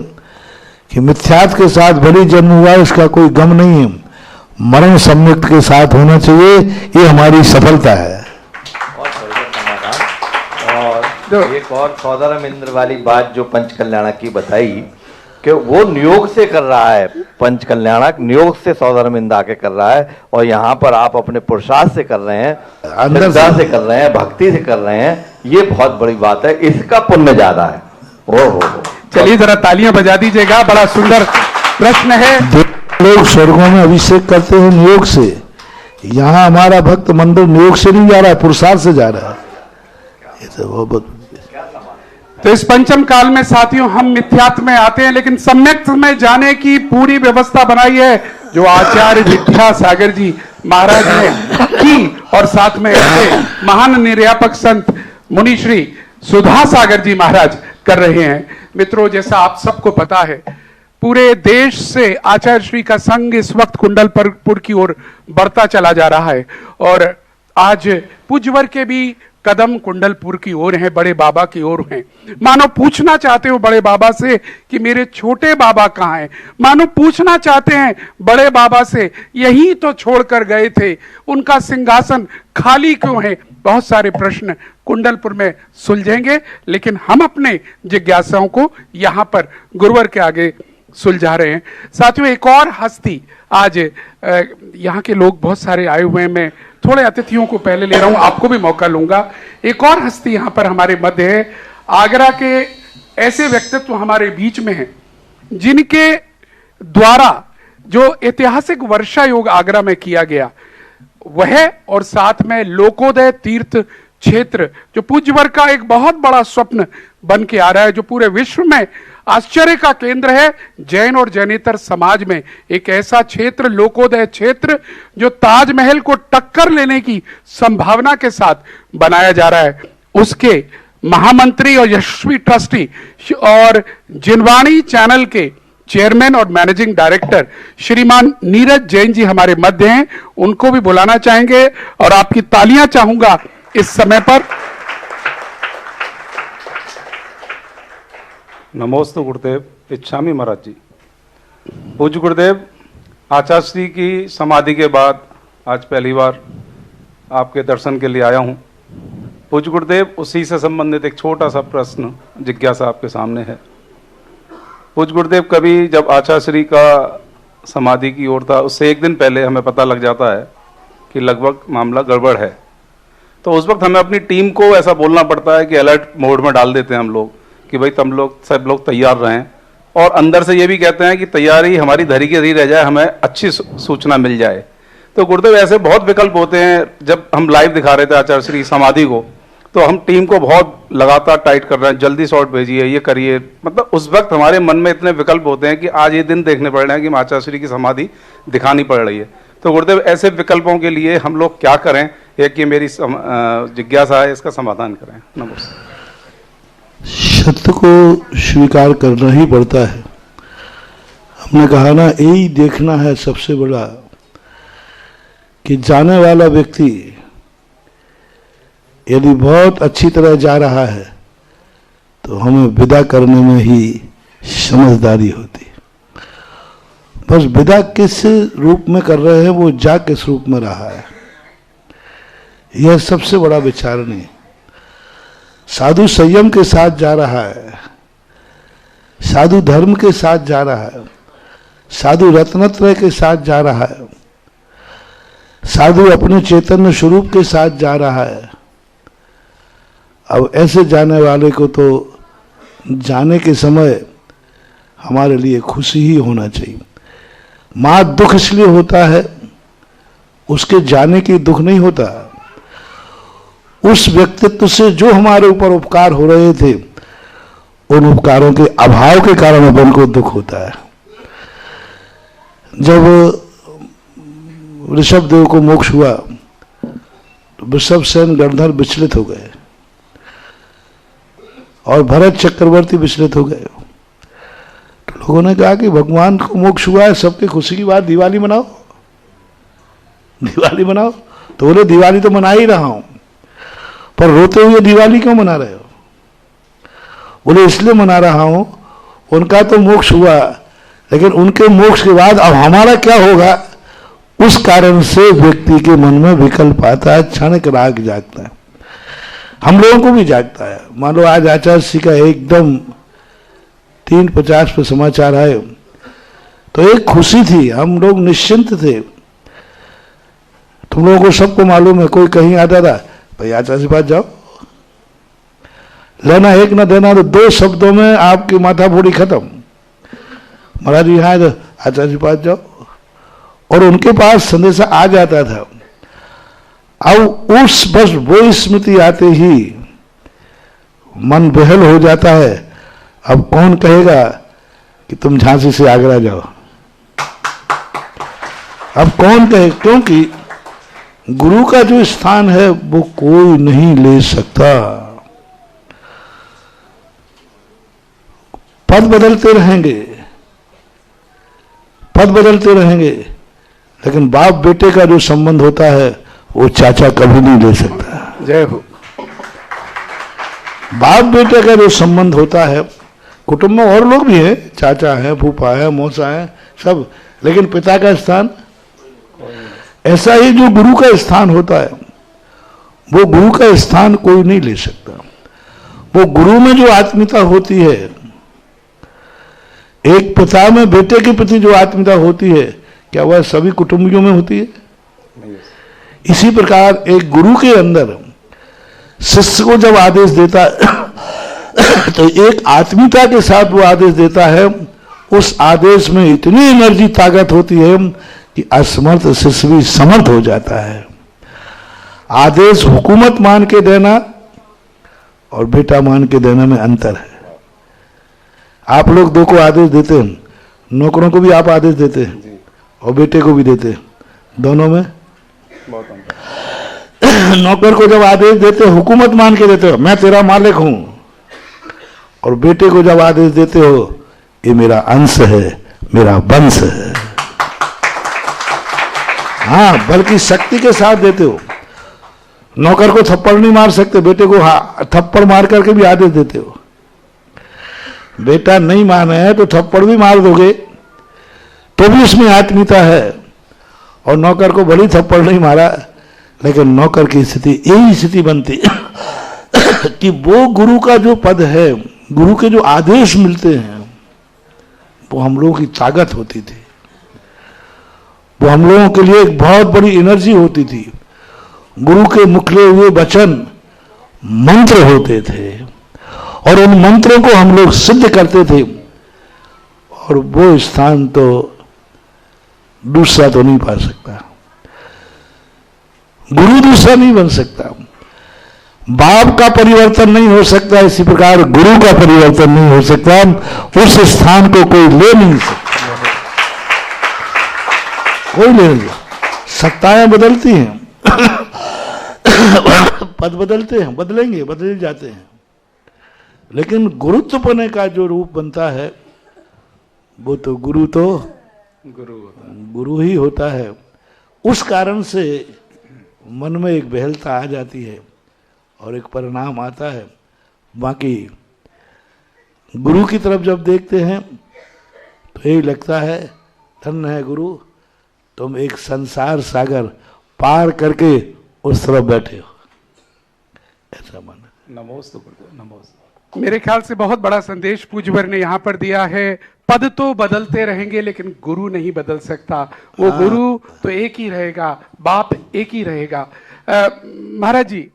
कि मिथ्यात्व के साथ भली जन्म हुआ, इसका कोई गम नहीं है, मरण सम्यक के साथ होना चाहिए, ये हमारी सफलता है। और एक और सौदरम इंद्र वाली बात जो पंच कल्याणक की बताई कि वो नियोग से कर रहा है, पंच कल्याणक नियोग से सौदरम इंद्र आके कर रहा है, और यहाँ पर आप अपने पुरुषार्थ से कर रहे हैं, अंदर से कर रहे हैं, भक्ति से कर रहे हैं, ये बहुत बड़ी बात है, इसका पुण्य ज्यादा है। ओहो, चलिए जरा तालियां बजा दीजिएगा, बड़ा सुंदर प्रश्न है। लोग स्वर्गों में अभिषेक करते हैं नियोग से, यहाँ हमारा भक्त मंडल नियोग से नहीं जा रहा है, पुरुषार्थ से जा रहा है। तो इस पंचम काल में साथियों हम मिथ्यात्व में आते हैं, लेकिन सम्यक में जाने की पूरी व्यवस्था बनाई है जो आचार्य विद्यासागर जी महाराज ने की, और साथ में ऐसे महान निर्यापक संत मुनि श्री सुधा सागर जी महाराज कर रहे हैं। मित्रों, जैसा आप सबको पता है, पूरे देश से आचार्य श्री का संघ इस वक्त कुंडलपुर की ओर बढ़ता चला जा रहा है, और आज पूज्यवर के भी कदम कुंडलपुर की ओर हैं, बड़े बाबा की ओर हैं। मानो पूछना चाहते हो बड़े बाबा से कि मेरे छोटे बाबा कहाँ हैं, मानो पूछना चाहते हैं बड़े बाबा से, यही तो छोड़कर गए थे, उनका सिंहासन खाली क्यों है। बहुत सारे प्रश्न कुंडलपुर में सुलझेंगे, लेकिन हम अपने जिज्ञासाओं को यहाँ पर गुरुवर के आगे सुलझा रहे हैं। साथियों, एक और हस्ती आज यहाँ के लोग बहुत सारे आए हुए हैं, मैं थोड़े अतिथियों को पहले ले रहा हूं, आपको भी मौका लूंगा। एक और हस्ती यहाँ पर हमारे मध्य है, आगरा के ऐसे व्यक्तित्व हमारे बीच में हैं जिनके द्वारा जो ऐतिहासिक वर्षा योग आगरा में किया गया वह, और साथ में लोकोदय तीर्थ क्षेत्र जो पूज्यवर का एक बहुत बड़ा स्वप्न बन के आ रहा है, जो पूरे विश्व में आश्चर्य का केंद्र है। जैन और जैनेतर समाज में एक ऐसा क्षेत्र, लोकोदय क्षेत्र, जो ताजमहल को टक्कर लेने की संभावना के साथ बनाया जा रहा है, उसके महामंत्री और यशस्वी ट्रस्टी और जिनवाणी चैनल के चेयरमैन और मैनेजिंग डायरेक्टर श्रीमान नीरज जैन जी हमारे मध्य हैं। उनको भी बुलाना चाहेंगे और आपकी तालियां चाहूंगा इस समय पर। नमोस्तु गुरुदेव, इच्छामी महाराज जी। पूज्य गुरुदेव, आचार्य श्री की समाधि के बाद आज पहली बार आपके दर्शन के लिए आया हूं। पूज्य गुरुदेव, उसी से संबंधित एक छोटा सा प्रश्न जिज्ञासा आपके सामने है। पूज्य गुरुदेव, कभी जब आचार्य श्री का समाधि की ओर था, उससे एक दिन पहले हमें पता लग जाता है कि लगभग मामला गड़बड़ है, तो उस वक्त हमें अपनी टीम को ऐसा बोलना पड़ता है कि अलर्ट मोड में डाल देते हैं हम लोग कि भाई तुम लोग सब लोग तैयार रहें, और अंदर से ये भी कहते हैं कि तैयारी हमारी धरी की धरी रह जाए, हमें अच्छी सूचना मिल जाए। तो गुरुदेव, ऐसे बहुत विकल्प होते हैं। जब हम लाइव दिखा रहे थे आचार्य श्री समाधि को, तो हम टीम को बहुत लगातार टाइट कर रहे हैं, जल्दी शॉट भेजिए, ये करिए, मतलब उस वक्त हमारे मन में इतने विकल्प होते हैं कि आज ये दिन देखने पड़ रहे हैं कि आचार्य श्री की समाधि दिखानी पड़ रही है। तो गुरुदेव, ऐसे विकल्पों के लिए हम लोग क्या करें, एक ये मेरी जिज्ञासा है, इसका समाधान करें। नमस्ते। सत्य को स्वीकार करना ही पड़ता है। हमने कहा ना, यही देखना है सबसे बड़ा कि जाने वाला व्यक्ति यदि बहुत अच्छी तरह जा रहा है तो हमें विदा करने में ही समझदारी होती। बस विदा किस रूप में कर रहे हैं, वो जा किस रूप में रहा है, यह सबसे बड़ा विचार नहीं। साधु संयम के साथ जा रहा है, साधु धर्म के साथ जा रहा है, साधु रत्नत्रय के साथ जा रहा है, साधु अपने चैतन्य स्वरूप के साथ जा रहा है। अब ऐसे जाने वाले को तो जाने के समय हमारे लिए खुशी ही होना चाहिए। माँ दुख इसलिए होता है, उसके जाने की दुख नहीं होता, उस व्यक्तित्व से जो हमारे ऊपर उपकार हो रहे थे उन उपकारों के अभाव के कारण अपन को दुख होता है। जब ऋषभ देव को मोक्ष हुआ तो वृषभसेन गणधर विचलित हो गए और भरत चक्रवर्ती विचलित हो गए। तो लोगों ने कहा कि भगवान को मोक्ष हुआ है, सबकी खुशी की बात, दिवाली मनाओ, दिवाली मनाओ। तो बोले दिवाली तो मना ही रहा हूं, पर रोते हुए दिवाली क्यों मना रहे हो? बोले इसलिए मना रहा हूं, उनका तो मोक्ष हुआ, लेकिन उनके मोक्ष के बाद अब हमारा क्या होगा, उस कारण से व्यक्ति के मन में विकल्प आता है, क्षणिक राग जागता है। हम लोगों को भी जागता है। मान लो आज आचार्य श्री का एकदम 3:50 पे समाचार आए तो एक खुशी थी, हम लोग निश्चिंत थे। तुम लोगों को सबको मालूम है, कोई कहीं आता था, भाई आचार्य के पास जाओ, लेना एक ना देना, तो 2 शब्दों में आपकी माथा फोड़ी खत्म। महाराज जी यहाँ तो आचार्य के पास जाओ, और उनके पास संदेशा आ जाता था। अब उस बस वो स्मृति आते ही मन बेहल हो जाता है। अब कौन कहेगा कि तुम झांसी से आगरा जाओ? अब कौन कहे, क्योंकि गुरु का जो स्थान है वो कोई नहीं ले सकता। पद बदलते रहेंगे, पद बदलते रहेंगे, लेकिन बाप बेटे का जो संबंध होता है वो चाचा कभी नहीं ले सकता। जय हो। बाप बेटे का जो संबंध होता है, कुटुंब में और लोग भी हैं, चाचा है, फूफा है, मौसा है, सब, लेकिन पिता का स्थान, ऐसा ही जो गुरु का स्थान होता है वो गुरु का स्थान कोई नहीं ले सकता। वो गुरु में जो आत्मीयता होती है, एक पिता में बेटे के प्रति जो आत्मीयता होती है, क्या वह सभी कुटुंबियों में होती है? इसी प्रकार एक गुरु के अंदर शिष्य को जब आदेश देता है तो एक आत्मीयता के साथ वो आदेश देता है। उस आदेश में इतनी एनर्जी, ताकत होती है कि असमर्थ शिष्य भी समर्थ हो जाता है। आदेश हुकूमत मान के देना और बेटा मान के देना में अंतर है। आप लोग 2 को आदेश देते हैं, नौकरों को भी आप आदेश देते हैं और बेटे को भी देते हैं, दोनों में बहुत अंतर। नौकर को जब आदेश देते हो, हुकूमत मान के देते हो, मैं तेरा मालिक हूं, और बेटे को जब आदेश देते हो, ये मेरा अंश है, मेरा वंश है। हाँ, बल्कि शक्ति के साथ देते हो। नौकर को थप्पड़ नहीं मार सकते, बेटे को थप्पड़ मार करके भी आदेश देते हो। बेटा नहीं माने है तो थप्पड़ भी मार दोगे तो भी उसमें आत्मीयता है। और नौकर को भली थप्पड़ नहीं मारा, लेकिन नौकर की स्थिति यही स्थिति बनती कि वो गुरु का जो पद है, गुरु के जो आदेश मिलते हैं, वो हम लोगों की ताकत होती थी। वो हम लोगों के लिए एक बहुत बड़ी एनर्जी होती थी। गुरु के मुखले हुए वचन मंत्र होते थे, और उन मंत्रों को हम लोग सिद्ध करते थे, और वो स्थान तो दूसरा तो नहीं पा सकता। गुरु दूसरा नहीं बन सकता। बाप का परिवर्तन नहीं हो सकता, इसी प्रकार गुरु का परिवर्तन नहीं हो सकता। उस स्थान को कोई ले नहीं सकता, कोई ले नहीं। सत्ताएं बदलती हैं पद बदलते हैं, बदलेंगे, बदल जाते हैं, लेकिन गुरुत्वपने का जो रूप बनता है वो तो गुरु ही होता है। उस कारण से मन में एक बहलता आ जाती है और एक परिणाम आता है। बाकी गुरु की तरफ जब देखते हैं तो यही लगता है, धन्य है गुरु, तुम एक संसार सागर पार करके उस तरफ बैठे हो, ऐसा माना। नमोस्तु गुरुदेव, नमोस्तु। मेरे ख्याल से बहुत बड़ा संदेश पूज्यवर ने यहाँ पर दिया है। पद तो बदलते रहेंगे, लेकिन गुरु नहीं बदल सकता। वो गुरु तो एक ही रहेगा, बाप एक ही रहेगा। महाराज जी,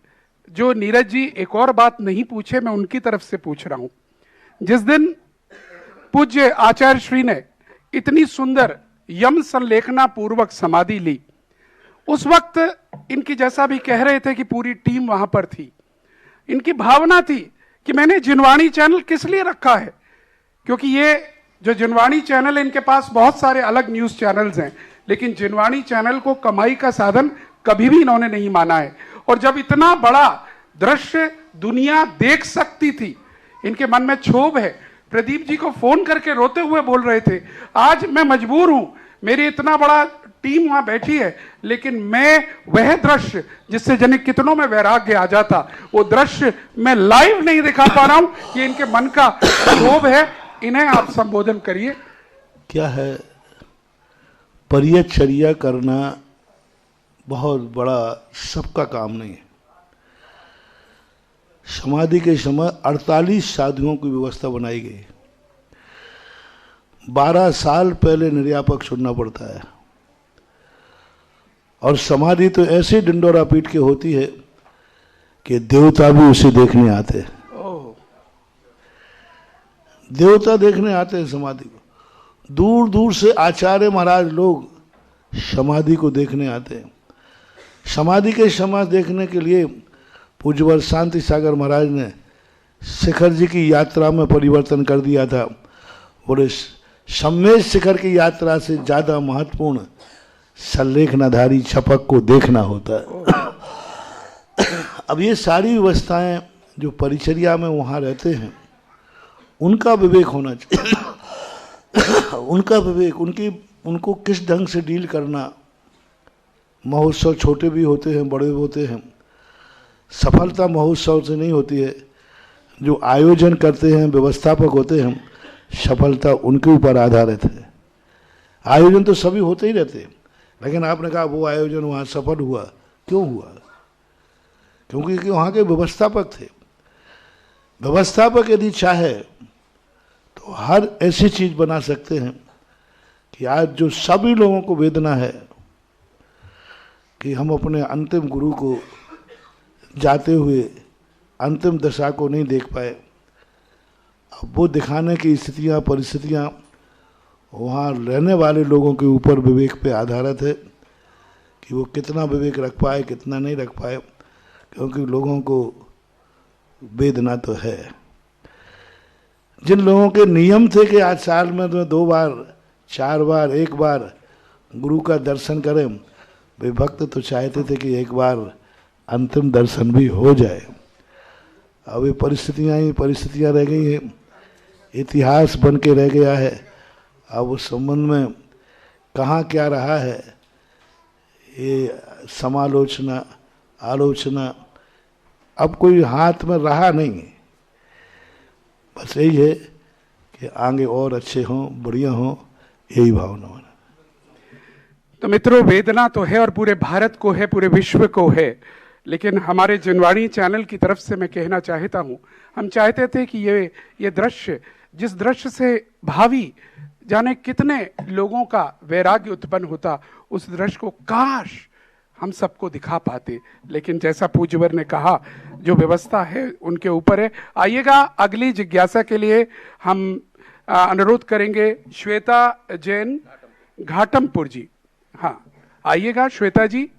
जो नीरज जी एक और बात नहीं पूछे, मैं उनकी तरफ से पूछ रहा हूं। जिस दिन पूज्य आचार्य श्री ने इतनी सुंदर यम संलेखना पूर्वक समाधि ली, उस वक्त इनकी जैसा भी कह रहे थे कि पूरी टीम वहां पर थी। इनकी भावना थी कि मैंने जिनवाणी चैनल किस लिए रखा है, क्योंकि ये जो जिनवाणी चैनल है, इनके पास बहुत सारे अलग न्यूज चैनल्स हैं, लेकिन जिनवाणी चैनल को कमाई का साधन कभी भी इन्होंने नहीं माना है। और जब इतना बड़ा दृश्य दुनिया देख सकती थी, इनके मन में क्षोभ है। प्रदीप जी को फोन करके रोते हुए बोल रहे थे, आज मैं मजबूर हूं, मेरी इतना बड़ा टीम वहां बैठी है, लेकिन मैं वह दृश्य जिससे जने कितनों में वैराग्य आ जाता, वो दृश्य मैं लाइव नहीं दिखा पा रहा हूं। ये इनके मन का क्षोभ है। इन्हें आप संबोधन करिए। क्या है, परिचर्या करना बहुत बड़ा सबका काम नहीं है। समाधि के समय 48 साधुओं की व्यवस्था बनाई गई। 12 साल पहले निर्यापक सुनना पड़ता है, और समाधि तो ऐसे डिंडोरा पीट के होती है कि देवता भी उसे देखने आते हैं। देवता देखने आते हैं समाधि को। दूर दूर से आचार्य महाराज लोग समाधि को देखने आते हैं। समाधि के समाज देखने के लिए पूज्यवर शांति सागर महाराज ने शिखर जी की यात्रा में परिवर्तन कर दिया था। बोले सम्मेद शिखर की यात्रा से ज्यादा महत्वपूर्ण संलेखनाधारी छपक को देखना होता है। अब ये सारी व्यवस्थाएं जो परिचर्या में वहां रहते हैं, उनका विवेक होना चाहिए। उनका विवेक, उनको किस ढंग से डील करना। महोत्सव छोटे भी होते हैं, बड़े भी होते हैं। सफलता महोत्सव से नहीं होती है। जो आयोजन करते हैं, व्यवस्थापक होते हैं, सफलता उनके ऊपर आधारित है। आयोजन तो सभी होते ही रहते हैं, लेकिन आपने कहा वो आयोजन वहाँ सफल हुआ, क्यों हुआ? क्योंकि वहाँ के व्यवस्थापक थे। व्यवस्थापक यदि चाहे तो हर ऐसी चीज बना सकते हैं कि आज जो सभी लोगों को वेदना है कि हम अपने अंतिम गुरु को जाते हुए अंतिम दशा को नहीं देख पाए, अब वो दिखाने की स्थितियाँ, परिस्थितियाँ वहाँ रहने वाले लोगों के ऊपर विवेक पे आधारित है कि वो कितना विवेक रख पाए, कितना नहीं रख पाए, क्योंकि लोगों को वेदना तो है। जिन लोगों के नियम थे कि आज साल में तो 2 बार, 4 बार, 1 बार गुरु का दर्शन करें, वे भक्त तो चाहते थे कि एक बार अंतिम दर्शन भी हो जाए। अब ये परिस्थितियाँ रह गई हैं, इतिहास बन के रह गया है। अब उस संबंध में कहाँ क्या रहा है, ये समालोचना, आलोचना अब कोई हाथ में रहा नहीं है। बस यही है कि आगे और अच्छे हों, बढ़िया हों, यही भावना होना। तो मित्रों, वेदना तो है और पूरे भारत को है, पूरे विश्व को है, लेकिन हमारे जिनवाणी चैनल की तरफ से मैं कहना चाहता हूं, हम चाहते थे कि ये दृश्य, जिस दृश्य से भावी जाने कितने लोगों का वैराग्य उत्पन्न होता, उस दृश्य को काश हम सबको दिखा पाते। लेकिन जैसा पूज्यवर ने कहा, जो व्यवस्था है उनके ऊपर है। आइएगा, अगली जिज्ञासा के लिए हम अनुरोध करेंगे श्वेता जैन, घाटमपुर जी। हाँ, आइएगा श्वेता जी।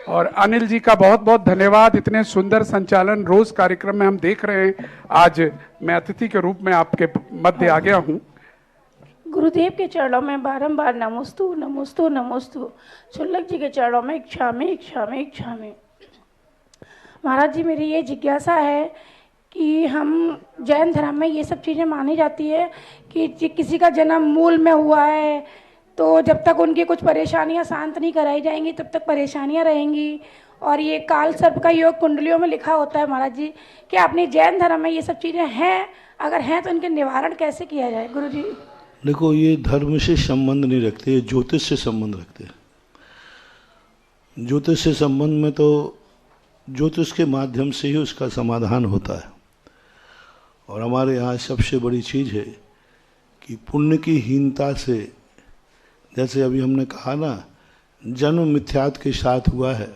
और अनिल जी का बहुत बहुत धन्यवाद, इतने सुंदर संचालन रोज कार्यक्रम में हम देख रहे हैं। आज मैं अतिथि के रूप में आपके मध्य आ गया हूँ। गुरुदेव के चरणों में बारंबार नमोस्तु नमोस्तु नमोस्तु। शुल्लक जी के चरणों में इच्छा में इच्छा में इच्छा में। महाराज जी, मेरी ये जिज्ञासा है कि हम जैन धर्म में ये सब चीज़ें मानी जाती है कि किसी का जन्म मूल में हुआ है तो जब तक उनकी कुछ परेशानियां शांत नहीं कराई जाएंगी तब तक परेशानियां रहेंगी, और ये काल सर्प का योग कुंडलियों में लिखा होता है। महाराज जी, क्या अपने जैन धर्म में ये सब चीज़ें हैं? अगर हैं तो इनके निवारण कैसे किया जाए? गुरु जी देखो, ये धर्म से संबंध नहीं रखते, ये ज्योतिष से संबंध रखते हैं। ज्योतिष से संबंध में तो ज्योतिष के माध्यम से ही उसका समाधान होता है। और हमारे यहाँ सबसे बड़ी चीज़ है कि पुण्य की हीनता से, जैसे अभी हमने कहा ना, जन्म मिथ्यात्व के साथ हुआ है,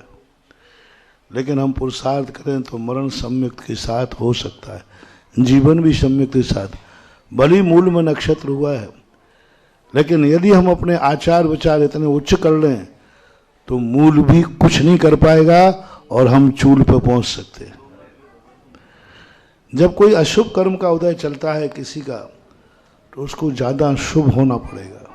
लेकिन हम पुरुषार्थ करें तो मरण सम्यक के साथ हो सकता है, जीवन भी सम्यक के साथ। भली मूल में नक्षत्र हुआ है, लेकिन यदि हम अपने आचार विचार इतने उच्च कर लें तो मूल भी कुछ नहीं कर पाएगा और हम चूल पर पहुंच सकते हैं। जब कोई अशुभ कर्म का उदय चलता है किसी का, तो उसको ज्यादा शुभ होना पड़ेगा।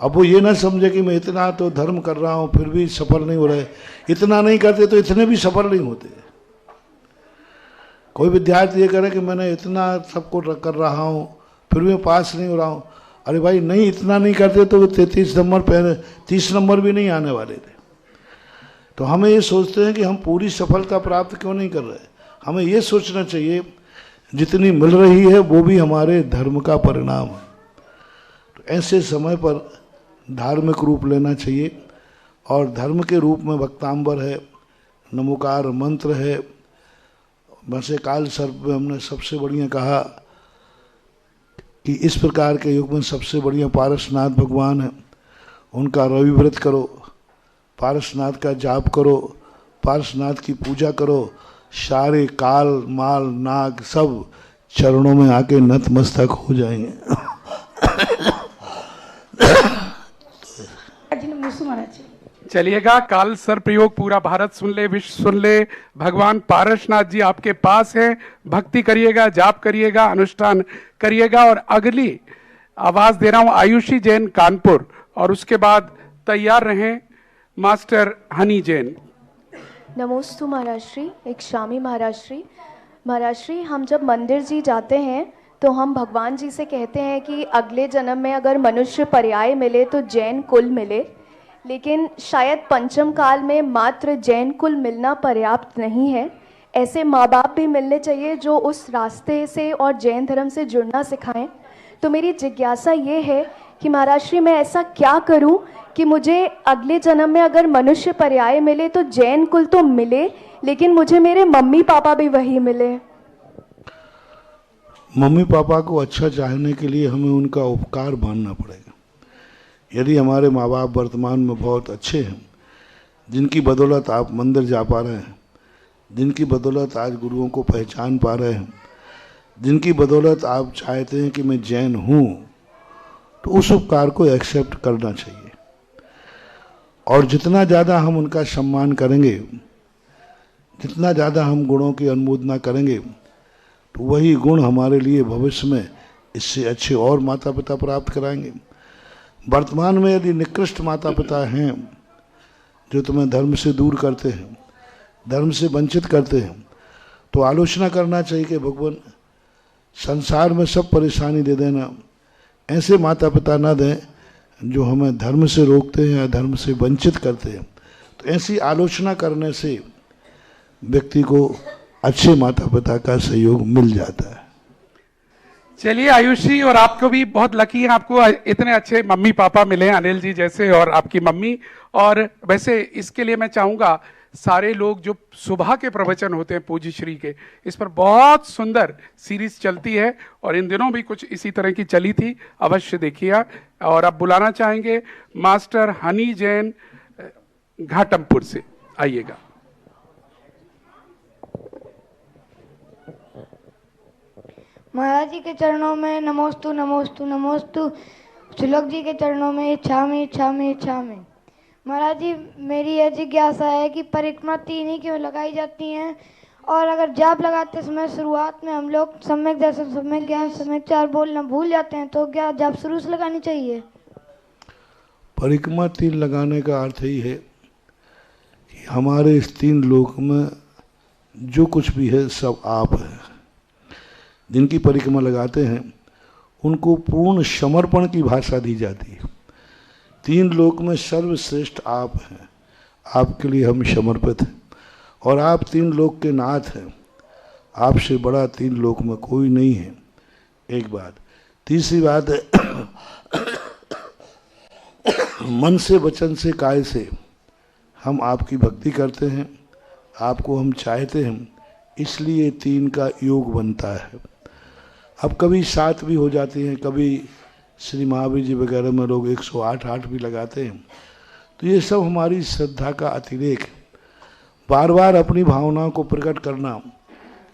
अब वो ये ना समझे कि मैं इतना तो धर्म कर रहा हूं फिर भी सफल नहीं हो रहे, इतना नहीं करते तो इतने भी सफल नहीं होते। कोई विद्यार्थी ये करे कि मैंने इतना सबको कर रहा हूं फिर भी मैं पास नहीं हो रहा हूं। अरे भाई नहीं, इतना नहीं करते तो 33 नंबर पहले 30 नंबर भी नहीं आने वाले थे। तो हमें ये सोचते हैं कि हम पूरी सफलता प्राप्त क्यों नहीं कर रहे। हमें ये सोचना चाहिए जितनी मिल रही है वो भी हमारे धर्म का परिणाम है। तो ऐसे समय पर धार्मिक रूप लेना चाहिए, और धर्म के रूप में वक्तांबर है, नमोकार मंत्र है। वैसे काल सर्प में हमने सबसे बढ़िया कहा कि इस प्रकार के युग में सबसे बढ़िया पारसनाथ भगवान है, उनका रवि व्रत करो, पारसनाथ का जाप करो, पारसनाथ की पूजा करो, सारे काल माल नाग सब चरणों में आके नतमस्तक हो जाएंगे। चलिएगा, काल सर्प योग पूरा भारत सुन ले, विश्व सुन ले। भगवान पारसनाथ जी आपके पास हैं, भक्ति करिएगा, जाप करिएगा, अनुष्ठान करिएगा। और अगली आवाज दे रहा हूं आयुषी जैन कानपुर, और उसके बाद तैयार रहें मास्टर हनी जैन। नमोस्तु महाराष्ट्री, एक शामी महाराष्ट्री। महाराष्ट्री, हम जब मंदिर जी जाते हैं तो हम भगवान जी से कहते हैं कि अगले जन्म में अगर मनुष्य पर्याय मिले तो जैन कुल मिले, लेकिन शायद पंचम काल में मात्र जैन कुल मिलना पर्याप्त नहीं है। ऐसे माँ बाप भी मिलने चाहिए जो उस रास्ते से और जैन धर्म से जुड़ना सिखाएं। तो मेरी जिज्ञासा ये है कि महाराष्ट्री, मैं ऐसा क्या करूं कि मुझे अगले जन्म में अगर मनुष्य पर्याय मिले तो जैन कुल तो मिले, लेकिन मुझे मेरे मम्मी पापा भी वही मिले। मम्मी पापा को अच्छा चाहने के लिए हमें उनका उपकार मानना पड़ेगा। यदि हमारे माँ बाप वर्तमान में बहुत अच्छे हैं, जिनकी बदौलत आप मंदिर जा पा रहे हैं, जिनकी बदौलत आज गुरुओं को पहचान पा रहे हैं, जिनकी बदौलत आप चाहते हैं कि मैं जैन हूँ, तो उस उपकार को एक्सेप्ट करना चाहिए। और जितना ज़्यादा हम उनका सम्मान करेंगे, जितना ज़्यादा हम गुणों की अनुमोदना करेंगे, तो वही गुण हमारे लिए भविष्य में इससे अच्छे और माता पिता प्राप्त कराएंगे। वर्तमान में यदि निकृष्ट माता पिता हैं जो तुम्हें धर्म से दूर करते हैं, धर्म से वंचित करते हैं, तो आलोचना करना चाहिए कि भगवान संसार में सब परेशानी दे देना, ऐसे माता पिता ना दें जो हमें धर्म से रोकते हैं या धर्म से वंचित करते हैं। तो ऐसी आलोचना करने से व्यक्ति को अच्छे माता पिता का सहयोग मिल जाता है। चलिए आयुषी, और आपको भी बहुत लकी है, आपको इतने अच्छे मम्मी पापा मिले, अनिल जी जैसे और आपकी मम्मी। और वैसे इसके लिए मैं चाहूंगा सारे लोग जो सुबह के प्रवचन होते हैं पूज्य श्री के, इस पर बहुत सुंदर सीरीज चलती है और इन दिनों भी कुछ इसी तरह की चली थी, अवश्य देखिए। और अब बुलाना चाहेंगे मास्टर हनी जैन घाटमपुर से, आइएगा। महाराज जी के चरणों में नमोस्तु नमोस्तु नमोस्तु। सुलभ जी के चरणों में इच्छामी इच्छामी इच्छामी। महाराज जी, मेरी यह जिज्ञासा है कि परिक्रमा 3 ही क्यों लगाई जाती हैं, और अगर जाप लगाते समय शुरुआत में हम लोग सम्यक दर्शन, सम्यक ज्ञान, सम्यक चार बोलना भूल जाते हैं, तो क्या जाप शुरू से लगानी चाहिए? परिक्रमा 3 लगाने का अर्थ ही है कि हमारे इस 3 लोक में जो कुछ भी है सब आप है। जिनकी परिक्रमा लगाते हैं उनको पूर्ण समर्पण की भाषा दी जाती है। 3 लोक में सर्वश्रेष्ठ आप हैं, आपके लिए हम समर्पित हैं, और आप 3 लोक के नाथ हैं। आपसे बड़ा 3 लोक में कोई नहीं है, एक बात। तीसरी बात है मन से, वचन से, काय से हम आपकी भक्ति करते हैं, आपको हम चाहते हैं, इसलिए 3 का योग बनता है। अब कभी 7 भी हो जाती हैं, कभी श्री महावीर जी वगैरह में लोग 108 भी लगाते हैं। तो ये सब हमारी श्रद्धा का अतिरेक है। बार बार अपनी भावनाओं को प्रकट करना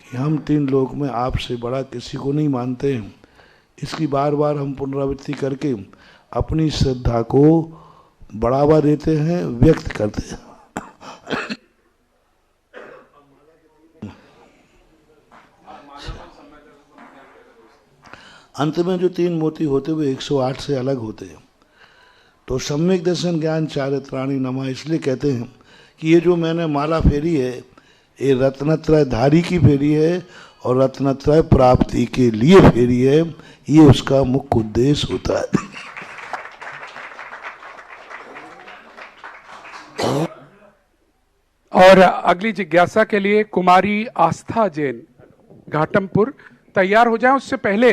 हम तीन लोक में आपसे बड़ा किसी को नहीं मानते हैं। इसकी बार बार हम पुनरावृत्ति करके अपनी श्रद्धा को बढ़ावा देते हैं, व्यक्त करते हैं। अंत में जो तीन मोती होते हुए 108 से अलग होते हैं। तो सम्यक दर्शन ज्ञान चारित्राणी नमः इसलिए कहते हैं कि ये जो मैंने माला फेरी है ये रत्नत्रय धारी की फेरी है और रत्नत्रय प्राप्ति के लिए फेरी है, ये उसका मुख्य उद्देश्य होता है। और अगली जिज्ञासा के लिए कुमारी आस्था जैन घाटमपुर तैयार हो जाए। उससे पहले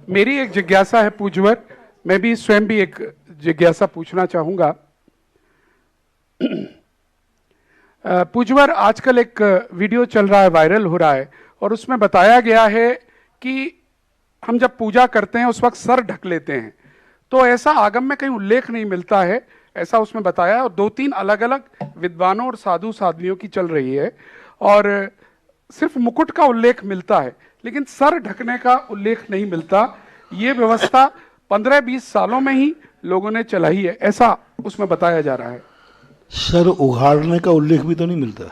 मेरी एक जिज्ञासा है पूज्यवर, मैं भी स्वयं भी एक जिज्ञासा पूछना चाहूंगा। पूज्यवर, आजकल एक वीडियो चल रहा है, वायरल हो रहा है, और उसमें बताया गया है कि हम जब पूजा करते हैं उस वक्त सर ढक लेते हैं, तो ऐसा आगम में कहीं उल्लेख नहीं मिलता है, ऐसा उसमें बताया है। और 2-3 अलग अलग विद्वानों और साधु साध्वियों की चल रही है, और सिर्फ मुकुट का उल्लेख मिलता है लेकिन सर ढकने का उल्लेख नहीं मिलता। ये व्यवस्था 15-20 सालों में ही लोगों ने चलाई है, ऐसा उसमें बताया जा रहा है। सर उघाड़ने का उल्लेख भी तो नहीं मिलता।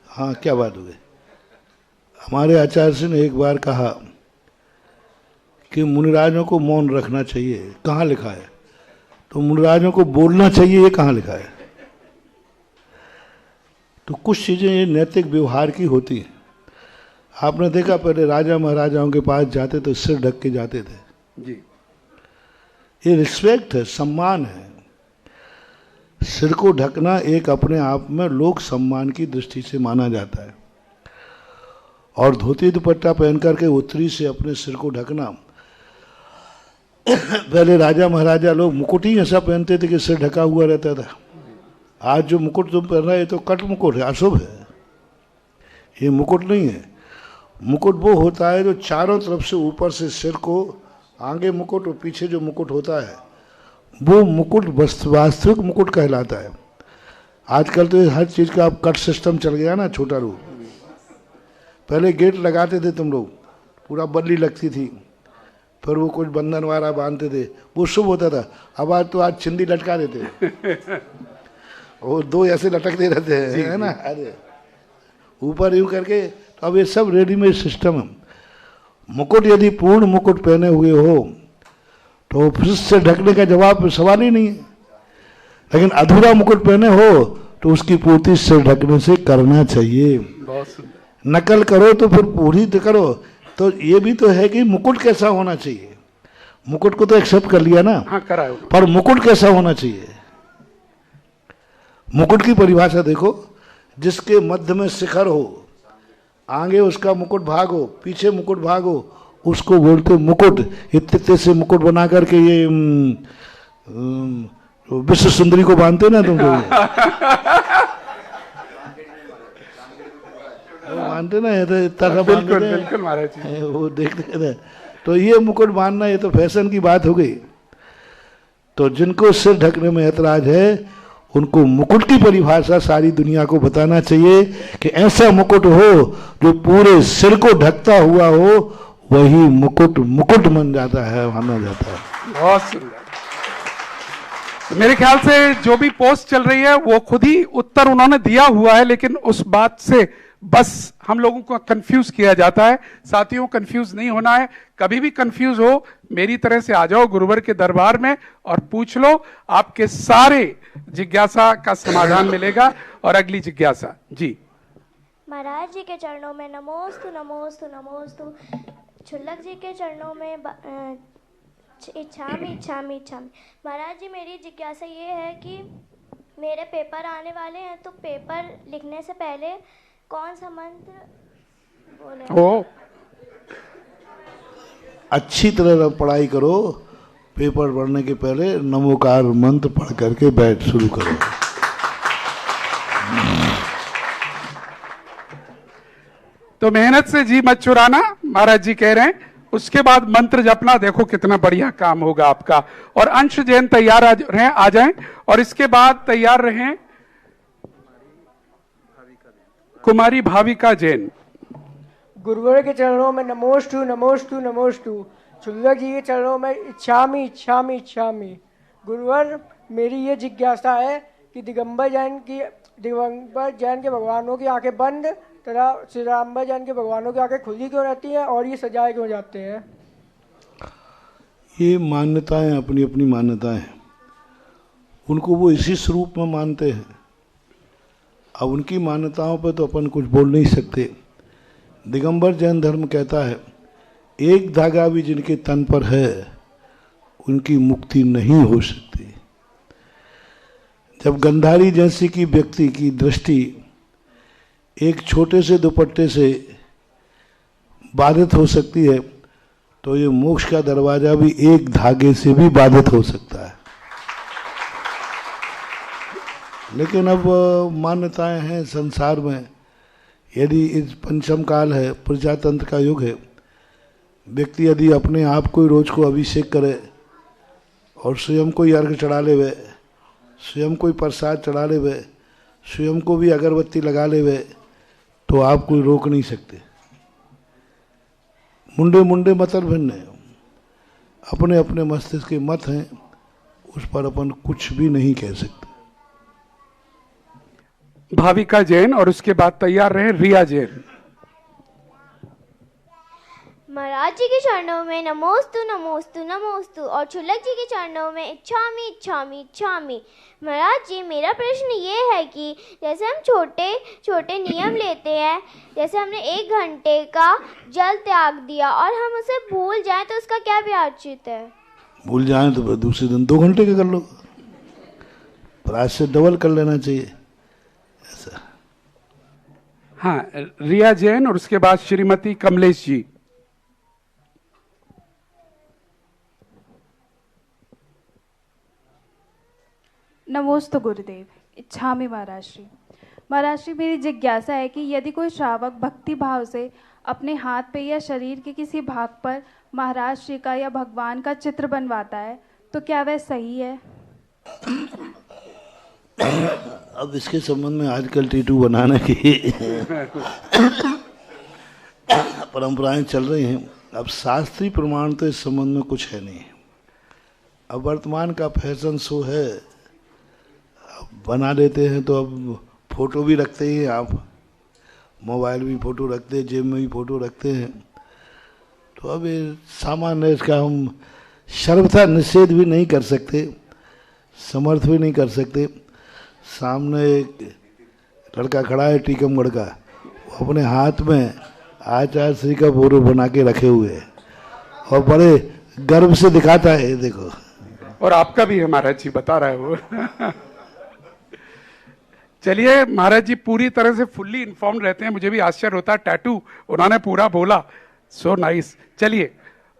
हाँ, क्या बात हो गई। हमारे आचार्य जी ने एक बार कहा कि मुनिराजों को मौन रखना चाहिए, कहाँ लिखा है? तो मुनिराजों को बोलना चाहिए, ये कहाँ लिखा है? तो कुछ चीजें ये नैतिक व्यवहार की होती हैं। आपने देखा पहले राजा महाराजाओं के पास जाते तो सिर ढक के जाते थे जी। ये रिस्पेक्ट है, सम्मान है। सिर को ढकना एक अपने आप में लोक सम्मान की दृष्टि से माना जाता है। और धोती दुपट्टा पहन करके उत्तरी से अपने सिर को ढकना, पहले राजा महाराजा लोग मुकुट ही ऐसा पहनते थे कि सिर ढका हुआ रहता था। आज जो मुकुट तुम पहन रहे हो तो कट मुकुट है, अशुभ है, ये मुकुट नहीं है। मुकुट वो होता है जो चारों तरफ से ऊपर से सिर को, आगे मुकुट और पीछे जो मुकुट होता है वो मुकुट वास्तविक मुकुट कहलाता है। आजकल तो हर चीज़ का अब कट सिस्टम चल गया ना, छोटा रूप। पहले गेट लगाते थे तुम लोग, पूरा बल्ली लगती थी, फिर वो कुछ बंधन वाला बांधते थे, वो शुभ होता था। अब आज तो आज चिंदी लटका देते वो 2 ऐसे लटकते रहते हैं, है ना, अरे ऊपर यूं करके। तो अब ये सब रेडीमेड सिस्टम है। मुकुट यदि पूर्ण मुकुट पहने हुए हो तो फिर से ढकने का जवाब सवाल ही नहीं है। लेकिन अधूरा मुकुट पहने हो तो उसकी पूर्ति सिर ढकने से करना चाहिए। नकल करो तो फिर पूरी करो। तो ये भी तो है कि मुकुट कैसा होना चाहिए। मुकुट को तो एक्सेप्ट कर लिया ना, हाँ, कराओ। पर मुकुट कैसा होना चाहिए? मुकुट की परिभाषा देखो, जिसके मध्य में शिखर हो, आगे उसका मुकुट भाग हो, पीछे मुकुट भाग हो, उसको बोलते मुकुट। इतने से मुकुट बना करके ये विश्व सुंदरी को बांधते ना तुम लोग, मानते ना, ये तो इतना बिल्कुल महाराज जी, वो देखते थे। तो ये मुकुट बांधना ये तो फैशन की बात हो गई। तो जिनको सिर ढकने में ऐतराज है उनको मुकुट की परिभाषा सारी दुनिया को बताना चाहिए कि ऐसा मुकुट हो जो पूरे सिर को ढकता हुआ हो, वही मुकुट मुकुट बन जाता है, माना जाता है। बहुत सुंदर। मेरे ख्याल से जो भी पोस्ट चल रही है वो खुद ही उत्तर उन्होंने दिया हुआ है, लेकिन उस बात से बस हम लोगों को कंफ्यूज किया जाता है। साथियों, कंफ्यूज नहीं होना है। कभी भी कंफ्यूज हो, मेरी तरह से आ जाओ गुरुवर के दरबार में और पूछ लो, आपके सारे जिज्ञासा का समाधान मिलेगा। और अगली जिज्ञासा जी। महाराज जी के चरणों में नमोस्तु नमोस्तु नमोस्तु। छुल्लक जी के चरणों में इच्छामि इच्छामि इच्छामि। महाराज जी, मेरी जिज्ञासा ये है कि मेरे पेपर आने वाले हैं, तो पेपर लिखने से पहले कौन सा मंत्र बोले? ओ, अच्छी तरह पढ़ाई करो। पेपर पढ़ने के पहले नमोकार मंत्र पढ़ करके बैठ शुरू करो। तो मेहनत से जी मत चुराना, महाराज जी कह रहे हैं। उसके बाद मंत्र जपना, देखो कितना बढ़िया काम होगा आपका। और अंश जैन तैयार आ जाएं। और इसके बाद तैयार रहें कुमारी भाविका जैन। गुरुवर के चरणों में नमोस्तु नमोस्तु नमोस्तु। शुल्लक जी के चरणों में इच्छामि इच्छामि इच्छामि। गुरुवर, मेरी ये जिज्ञासा है कि दिगंबर जैन के भगवानों की आंखें बंद तथा श्रीरामबर जैन के भगवानों की आंखें खुली क्यों रहती हैं और ये सजाए क्यों जाते हैं? ये मान्यताएं अपनी अपनी मान्यताएं हैं, उनको वो इसी स्वरूप में मानते हैं। अब उनकी मान्यताओं पर तो अपन कुछ बोल नहीं सकते। दिगंबर जैन धर्म कहता है एक धागा भी जिनके तन पर है उनकी मुक्ति नहीं हो सकती। जब गंधारी जैसी की व्यक्ति की दृष्टि एक छोटे से दुपट्टे से बाधित हो सकती है तो ये मोक्ष का दरवाजा भी एक धागे से भी बाधित हो सकता है। लेकिन अब मान्यताएं हैं संसार में। यदि इस पंचम काल है, प्रजातंत्र का युग है, व्यक्ति यदि अपने आप को रोज को अभिषेक करे और स्वयं को अर्घ चढ़ा लेवे, स्वयं कोई प्रसाद चढ़ा लेवे, स्वयं को भी अगरबत्ती लगा लेवे, तो आप कोई रोक नहीं सकते। मुंडे मुंडे मतलब भिन्न है, अपने अपने मस्तिष्क के मत हैं, उस पर अपन कुछ भी नहीं कह सकते। भाविका जैन और उसके बाद तैयार रहे रिया जैन। महाराज जी के चरणों में नमोस्तु नमोस्तु नमोस्तु और शुल्लक जी के चरणों में इच्छामि इच्छामि इच्छामि। महाराज जी, मेरा प्रश्न ये है कि जैसे हम छोटे छोटे नियम लेते हैं, जैसे हमने 1 घंटे का जल त्याग दिया और हम उसे भूल जाएं तो उसका क्या प्रायश्चित है? भूल जाएं तो दूसरे दिन 2 घंटे का कर लो, प्रायश्चित डबल कर लेना चाहिए ऐसा। हाँ, रिया जैन और उसके बाद श्रीमती कमलेश जी। नमोस्तु गुरुदेव। इच्छामि महाराज श्री। महाराज श्री, मेरी जिज्ञासा है कि यदि कोई श्रावक भक्ति भाव से अपने हाथ पे या शरीर के किसी भाग पर महाराज श्री का या भगवान का चित्र बनवाता है तो क्या वह सही है? अब इसके संबंध में आजकल टीटू बनाने की परंपराएं चल रही हैं। अब शास्त्रीय प्रमाण तो इस संबंध में कुछ है नहीं। अब वर्तमान का फैशन शो है, बना देते हैं तो अब फोटो भी रखते ही हैं, आप मोबाइल भी फोटो रखते हैं, जेब में भी फोटो रखते हैं। तो अब ये सामान्य इसका हम सर्वथा निषेध भी नहीं कर सकते, समर्थ भी नहीं कर सकते। सामने एक लड़का खड़ा है टीकमगढ़ का, वो अपने हाथ में आचार्य श्री का फोटो बना के रखे हुए है और बड़े गर्व से दिखाता है, देखो। और आपका भी है महाराज जी, बता रहा है वो। चलिए, महाराज जी पूरी तरह से फुल्ली इन्फॉर्म रहते हैं, मुझे भी आश्चर्य होता है, टैटू उन्होंने पूरा बोला, सो नाइस। चलिए,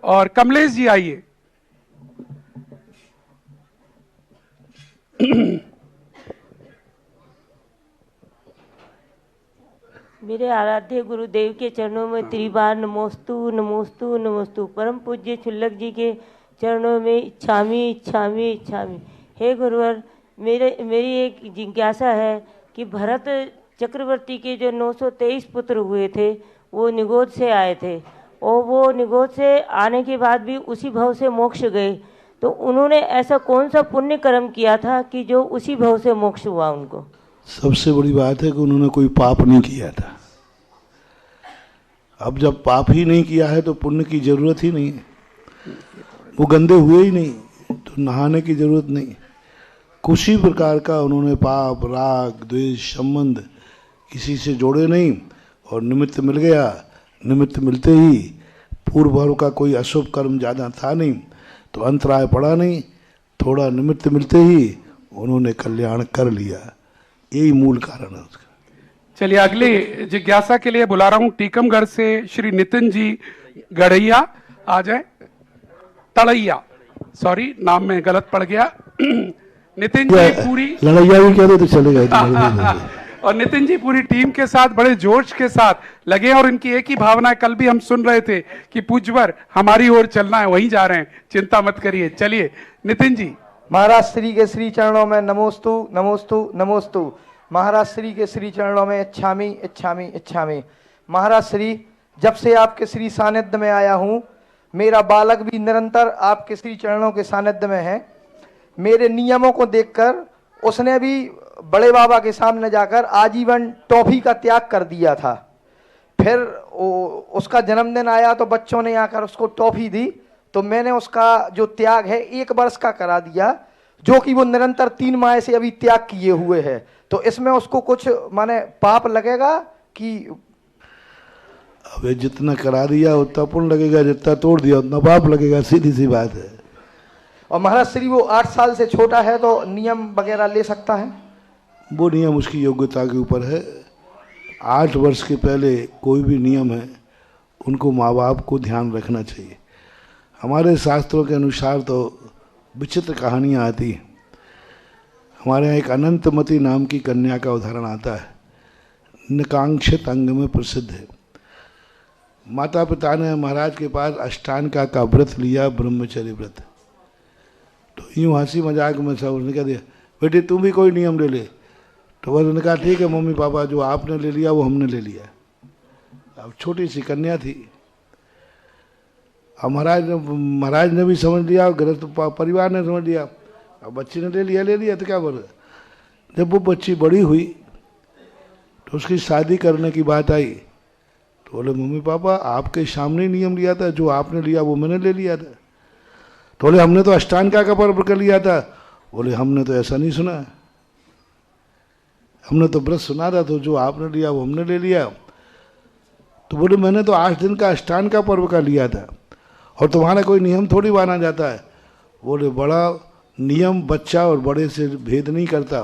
और कमलेश जी आइए। मेरे आराध्य गुरुदेव के चरणों में त्रिबार नमोस्तु नमोस्तु नमोस्तु। परम पूज्य शुल्लक जी के चरणों में इच्छामि इच्छामि इच्छामि। हे गुरुवर, मेरी एक जिज्ञासा है कि भरत चक्रवर्ती के जो 923 पुत्र हुए थे वो निगोद से आए थे और वो निगोद से आने के बाद भी उसी भव से मोक्ष गए, तो उन्होंने ऐसा कौन सा पुण्य कर्म किया था कि जो उसी भव से मोक्ष हुआ उनको? सबसे बड़ी बात है कि उन्होंने कोई पाप नहीं किया था। अब जब पाप ही नहीं किया है तो पुण्य की जरूरत ही नहीं है, वो गंदे हुए ही नहीं तो नहाने की जरूरत नहीं। किसी प्रकार का उन्होंने पाप राग द्वेष संबंध किसी से जोड़े नहीं और निमित्त मिल गया। निमित्त मिलते ही पूर्व भर का कोई अशुभ कर्म ज़्यादा था नहीं तो अंतराय पड़ा नहीं, थोड़ा निमित्त मिलते ही उन्होंने कल्याण कर लिया, यही मूल कारण है उसका। चलिए, अगली जिज्ञासा के लिए बुला रहा हूं टीकमगढ़ से श्री नितिन जी गढ़ैया आ जाए। तड़ैया, सॉरी नाम में गलत पड़ गया। नितिन जी पूरी लड़ैया भी कह दो तो चलेगा। और नितिन जी पूरी टीम के साथ बड़े जोश के साथ लगे और इनकी एक ही भावना है, कल भी हम सुन रहे थे कि पूज्यवर हमारी ओर चलना है, वहीं जा रहे हैं, चिंता मत करिए। चलिए नितिन जी। महाराज श्री के श्री चरणों में नमोस्तु नमोस्तु नमोस्तु। महाराज श्री के श्री चरणों में इच्छामी इच्छामी इच्छामी। महाराज श्री, जब से आपके श्री सानिध्य में आया हूँ, मेरा बालक भी निरंतर आपके श्री चरणों के सानिध्य में है। मेरे नियमों को देखकर उसने भी बड़े बाबा के सामने जाकर आजीवन टॉफी का त्याग कर दिया था। फिर उसका जन्मदिन आया तो बच्चों ने आकर उसको टॉफी दी, तो मैंने उसका जो त्याग है 1 वर्ष का करा दिया, जो कि वो निरंतर 3 माह से अभी त्याग किए हुए है। तो इसमें उसको कुछ माने पाप लगेगा कि? अब जितना करा दिया उतना पुण्य लगेगा, जितना तोड़ दिया उतना पाप लगेगा, सीधी सी बात है। और महाराज श्री वो 8 साल से छोटा है तो नियम वगैरह ले सकता है? वो नियम उसकी योग्यता के ऊपर है। 8 वर्ष के पहले कोई भी नियम है उनको माँ बाप को ध्यान रखना चाहिए। हमारे शास्त्रों के अनुसार तो विचित्र कहानियाँ आती हैं। हमारे यहाँ एक अनंतमती नाम की कन्या का उदाहरण आता है, निकांक्षित अंग में प्रसिद्ध है। माता पिता ने महाराज के पास अष्टांगा का व्रत लिया, ब्रह्मचर्य व्रत। तो यूँ हंसी मजाक में सब उसने कह दिया, बेटी तुम भी कोई नियम ले ले। तो उन्होंने कहा ठीक है मम्मी पापा, जो आपने ले लिया वो हमने ले लिया। अब छोटी सी कन्या थी। अब महाराज ने भी समझ लिया, गृहस्थ परिवार ने समझ लिया। अब बच्ची ने ले लिया तो क्या बोले। जब वो बच्ची बड़ी हुई तो उसकी शादी करने की बात आई, तो बोले मम्मी पापा आपके सामने नियम लिया था, जो आपने लिया वो मैंने ले लिया था। तो बोले हमने तो अष्टांगा का पर्व कर लिया था। बोले हमने तो ऐसा नहीं सुना, हमने तो व्रत सुना था, तो जो आपने लिया वो हमने ले लिया। तो बोले मैंने तो 8 दिन का अष्टांगा पर्व का लिया था, और तुम्हारा कोई नियम थोड़ी माना जाता है। बोले बड़ा नियम बच्चा और बड़े से भेद नहीं करता।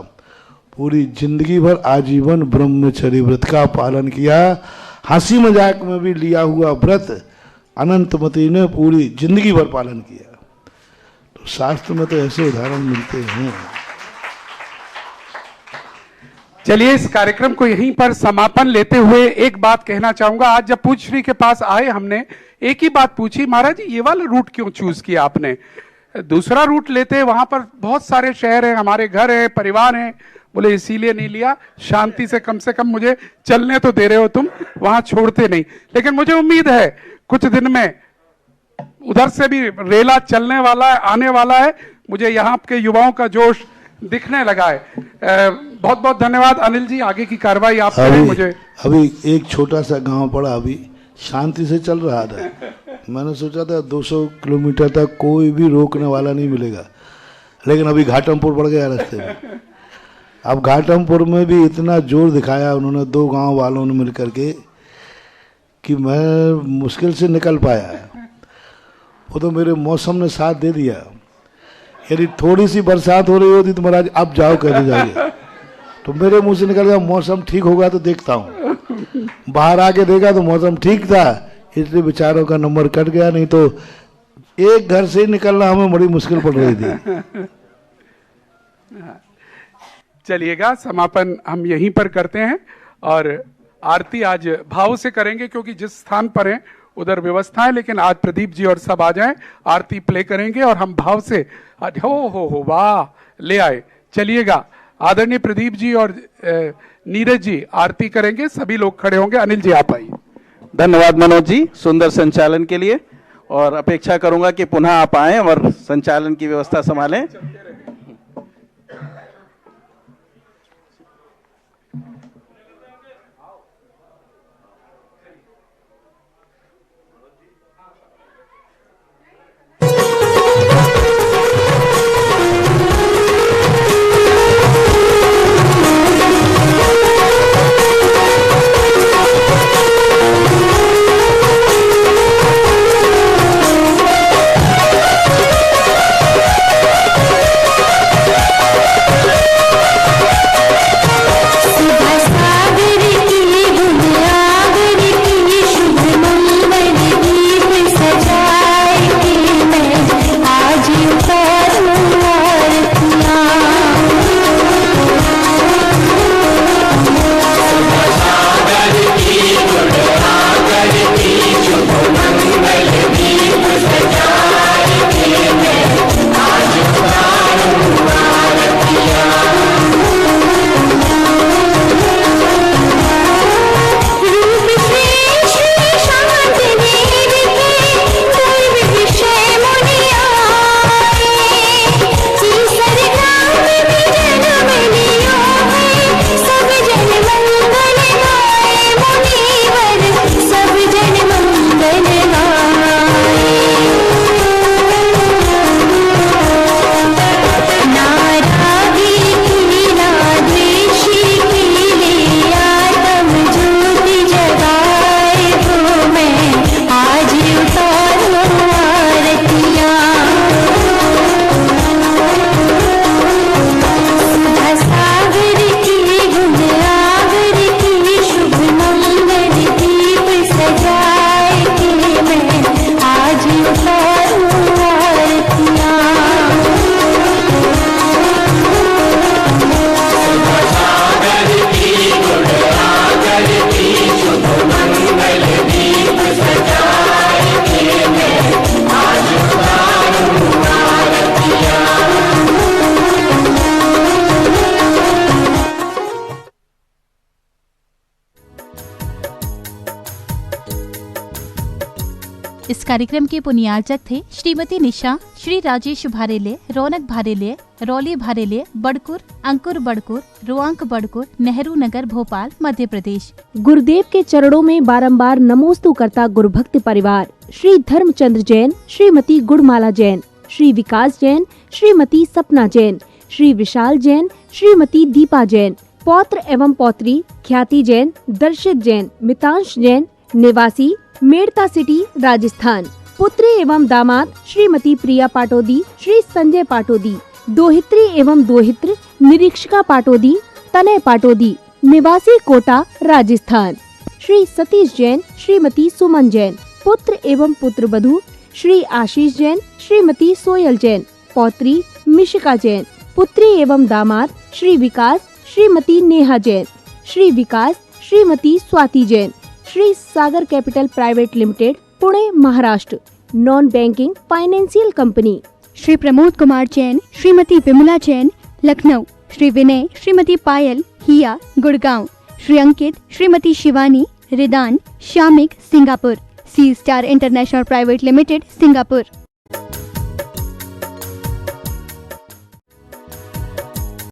पूरी जिंदगी भर आजीवन ब्रह्मचर्य व्रत का पालन किया। हंसी मजाक में भी लिया हुआ व्रत अनंतमती ने पूरी जिंदगी भर पालन किया। तो शास्त्र में तो ऐसे उदाहरण मिलते हैं। चलिए इस कार्यक्रम को यहीं पर समापन लेते हुए एक बात कहना चाहूंगा। आज जब पूज्य श्री के पास आए, हमने एक ही बात पूछी, महाराज जी ये वाला रूट क्यों चूज किया आपने, दूसरा रूट लेते, वहां पर बहुत सारे शहर हैं, हमारे घर हैं, परिवार हैं। बोले इसीलिए नहीं लिया, शांति से कम मुझे चलने तो दे रहे हो तुम, वहां छोड़ते नहीं। लेकिन मुझे उम्मीद है कुछ दिन में उधर से भी रेला चलने वाला है, आने वाला है। मुझे यहाँ के युवाओं का जोश दिखने लगा है। बहुत बहुत धन्यवाद अनिल जी, आगे की कार्रवाई आप करें। मुझे अभी एक छोटा सा गांव पड़ा, अभी शांति से चल रहा था। मैंने सोचा था 200 किलोमीटर तक कोई भी रोकने वाला नहीं मिलेगा, लेकिन अभी घाटमपुर पड़ गया रास्ते में। अब घाटमपुर में भी इतना जोर दिखाया उन्होंने 2 गांव वालों ने मिलकर के कि मैं मुश्किल से निकल पाया। वो तो मेरे मौसम ने साथ दे दिया। यदि थोड़ी सी बरसात हो रही होती तो महाराज अब जाओ कहते जाइए, तो मेरे मुंह से निकल गया मौसम ठीक होगा तो देखता हूँ। बाहर आके देखा तो मौसम ठीक था, इसलिए बेचारों का नंबर कट गया, नहीं तो एक घर से निकलना हमें बड़ी मुश्किल पड़ रही थी। चलिएगा समापन हम यहीं पर करते हैं, और आरती आज भाव से करेंगे क्योंकि जिस स्थान पर हैं उधर व्यवस्था है। लेकिन आज प्रदीप जी और सब आ जाएं, आरती प्ले करेंगे और हम भाव से हो वाह ले आए। चलिएगा आदरणीय प्रदीप जी और नीरज जी आरती करेंगे, सभी लोग खड़े होंगे। अनिल जी आप आइए। धन्यवाद मनोज जी सुंदर संचालन के लिए, और अपेक्षा करूंगा कि पुनः आप आएं और संचालन की व्यवस्था संभालें। इस कार्यक्रम के पुण्यार्चक थे श्रीमती निशा, श्री राजेश भारेले, रौनक भारेले, रौली भारेले, बड़कुर, अंकुर बड़कुर, रुआंक बड़कुर, नेहरू नगर, भोपाल, मध्य प्रदेश। गुरुदेव के चरणों में बारंबार नमोस्तु करता गुरुभक्त परिवार श्री धर्मचंद्र जैन, श्रीमती गुड़माला जैन, श्री विकास जैन, श्रीमती सपना जैन, श्री विशाल जैन, श्रीमती दीपा जैन, पौत्र एवं पौत्री ख्याति जैन, दर्शित जैन, मितांश जैन, निवासी मेड़ता सिटी, राजस्थान। पुत्री एवं दामाद श्रीमती प्रिया पाटोदी, श्री संजय पाटोदी। दोहित्री एवं दोहित्र निरीक्षिका पाटोदी, तनय पाटोदी, निवासी कोटा, राजस्थान। श्री सतीश जैन, श्रीमती सुमन जैन। पुत्र एवं पुत्र वधू श्री आशीष जैन, श्रीमती सोयल जैन। पौत्री मिशिका जैन। पुत्री एवं दामाद Shri Vikas, Shrimati Neha Jain. Shri Vikas, Shrimati Swati Jain. Shri Sagar capital private limited, Pune, Maharashtra. Non banking financial company. Shri Pramod Kumar Jain, Shrimati Vimla Jain, Lucknow. Shri Vinay, Shrimati Payal, Hiya, Gurgaon. Shri Ankit, Shrimati Shivani, Ridan, Shamik, Singapore. Sea star international private limited, Singapore.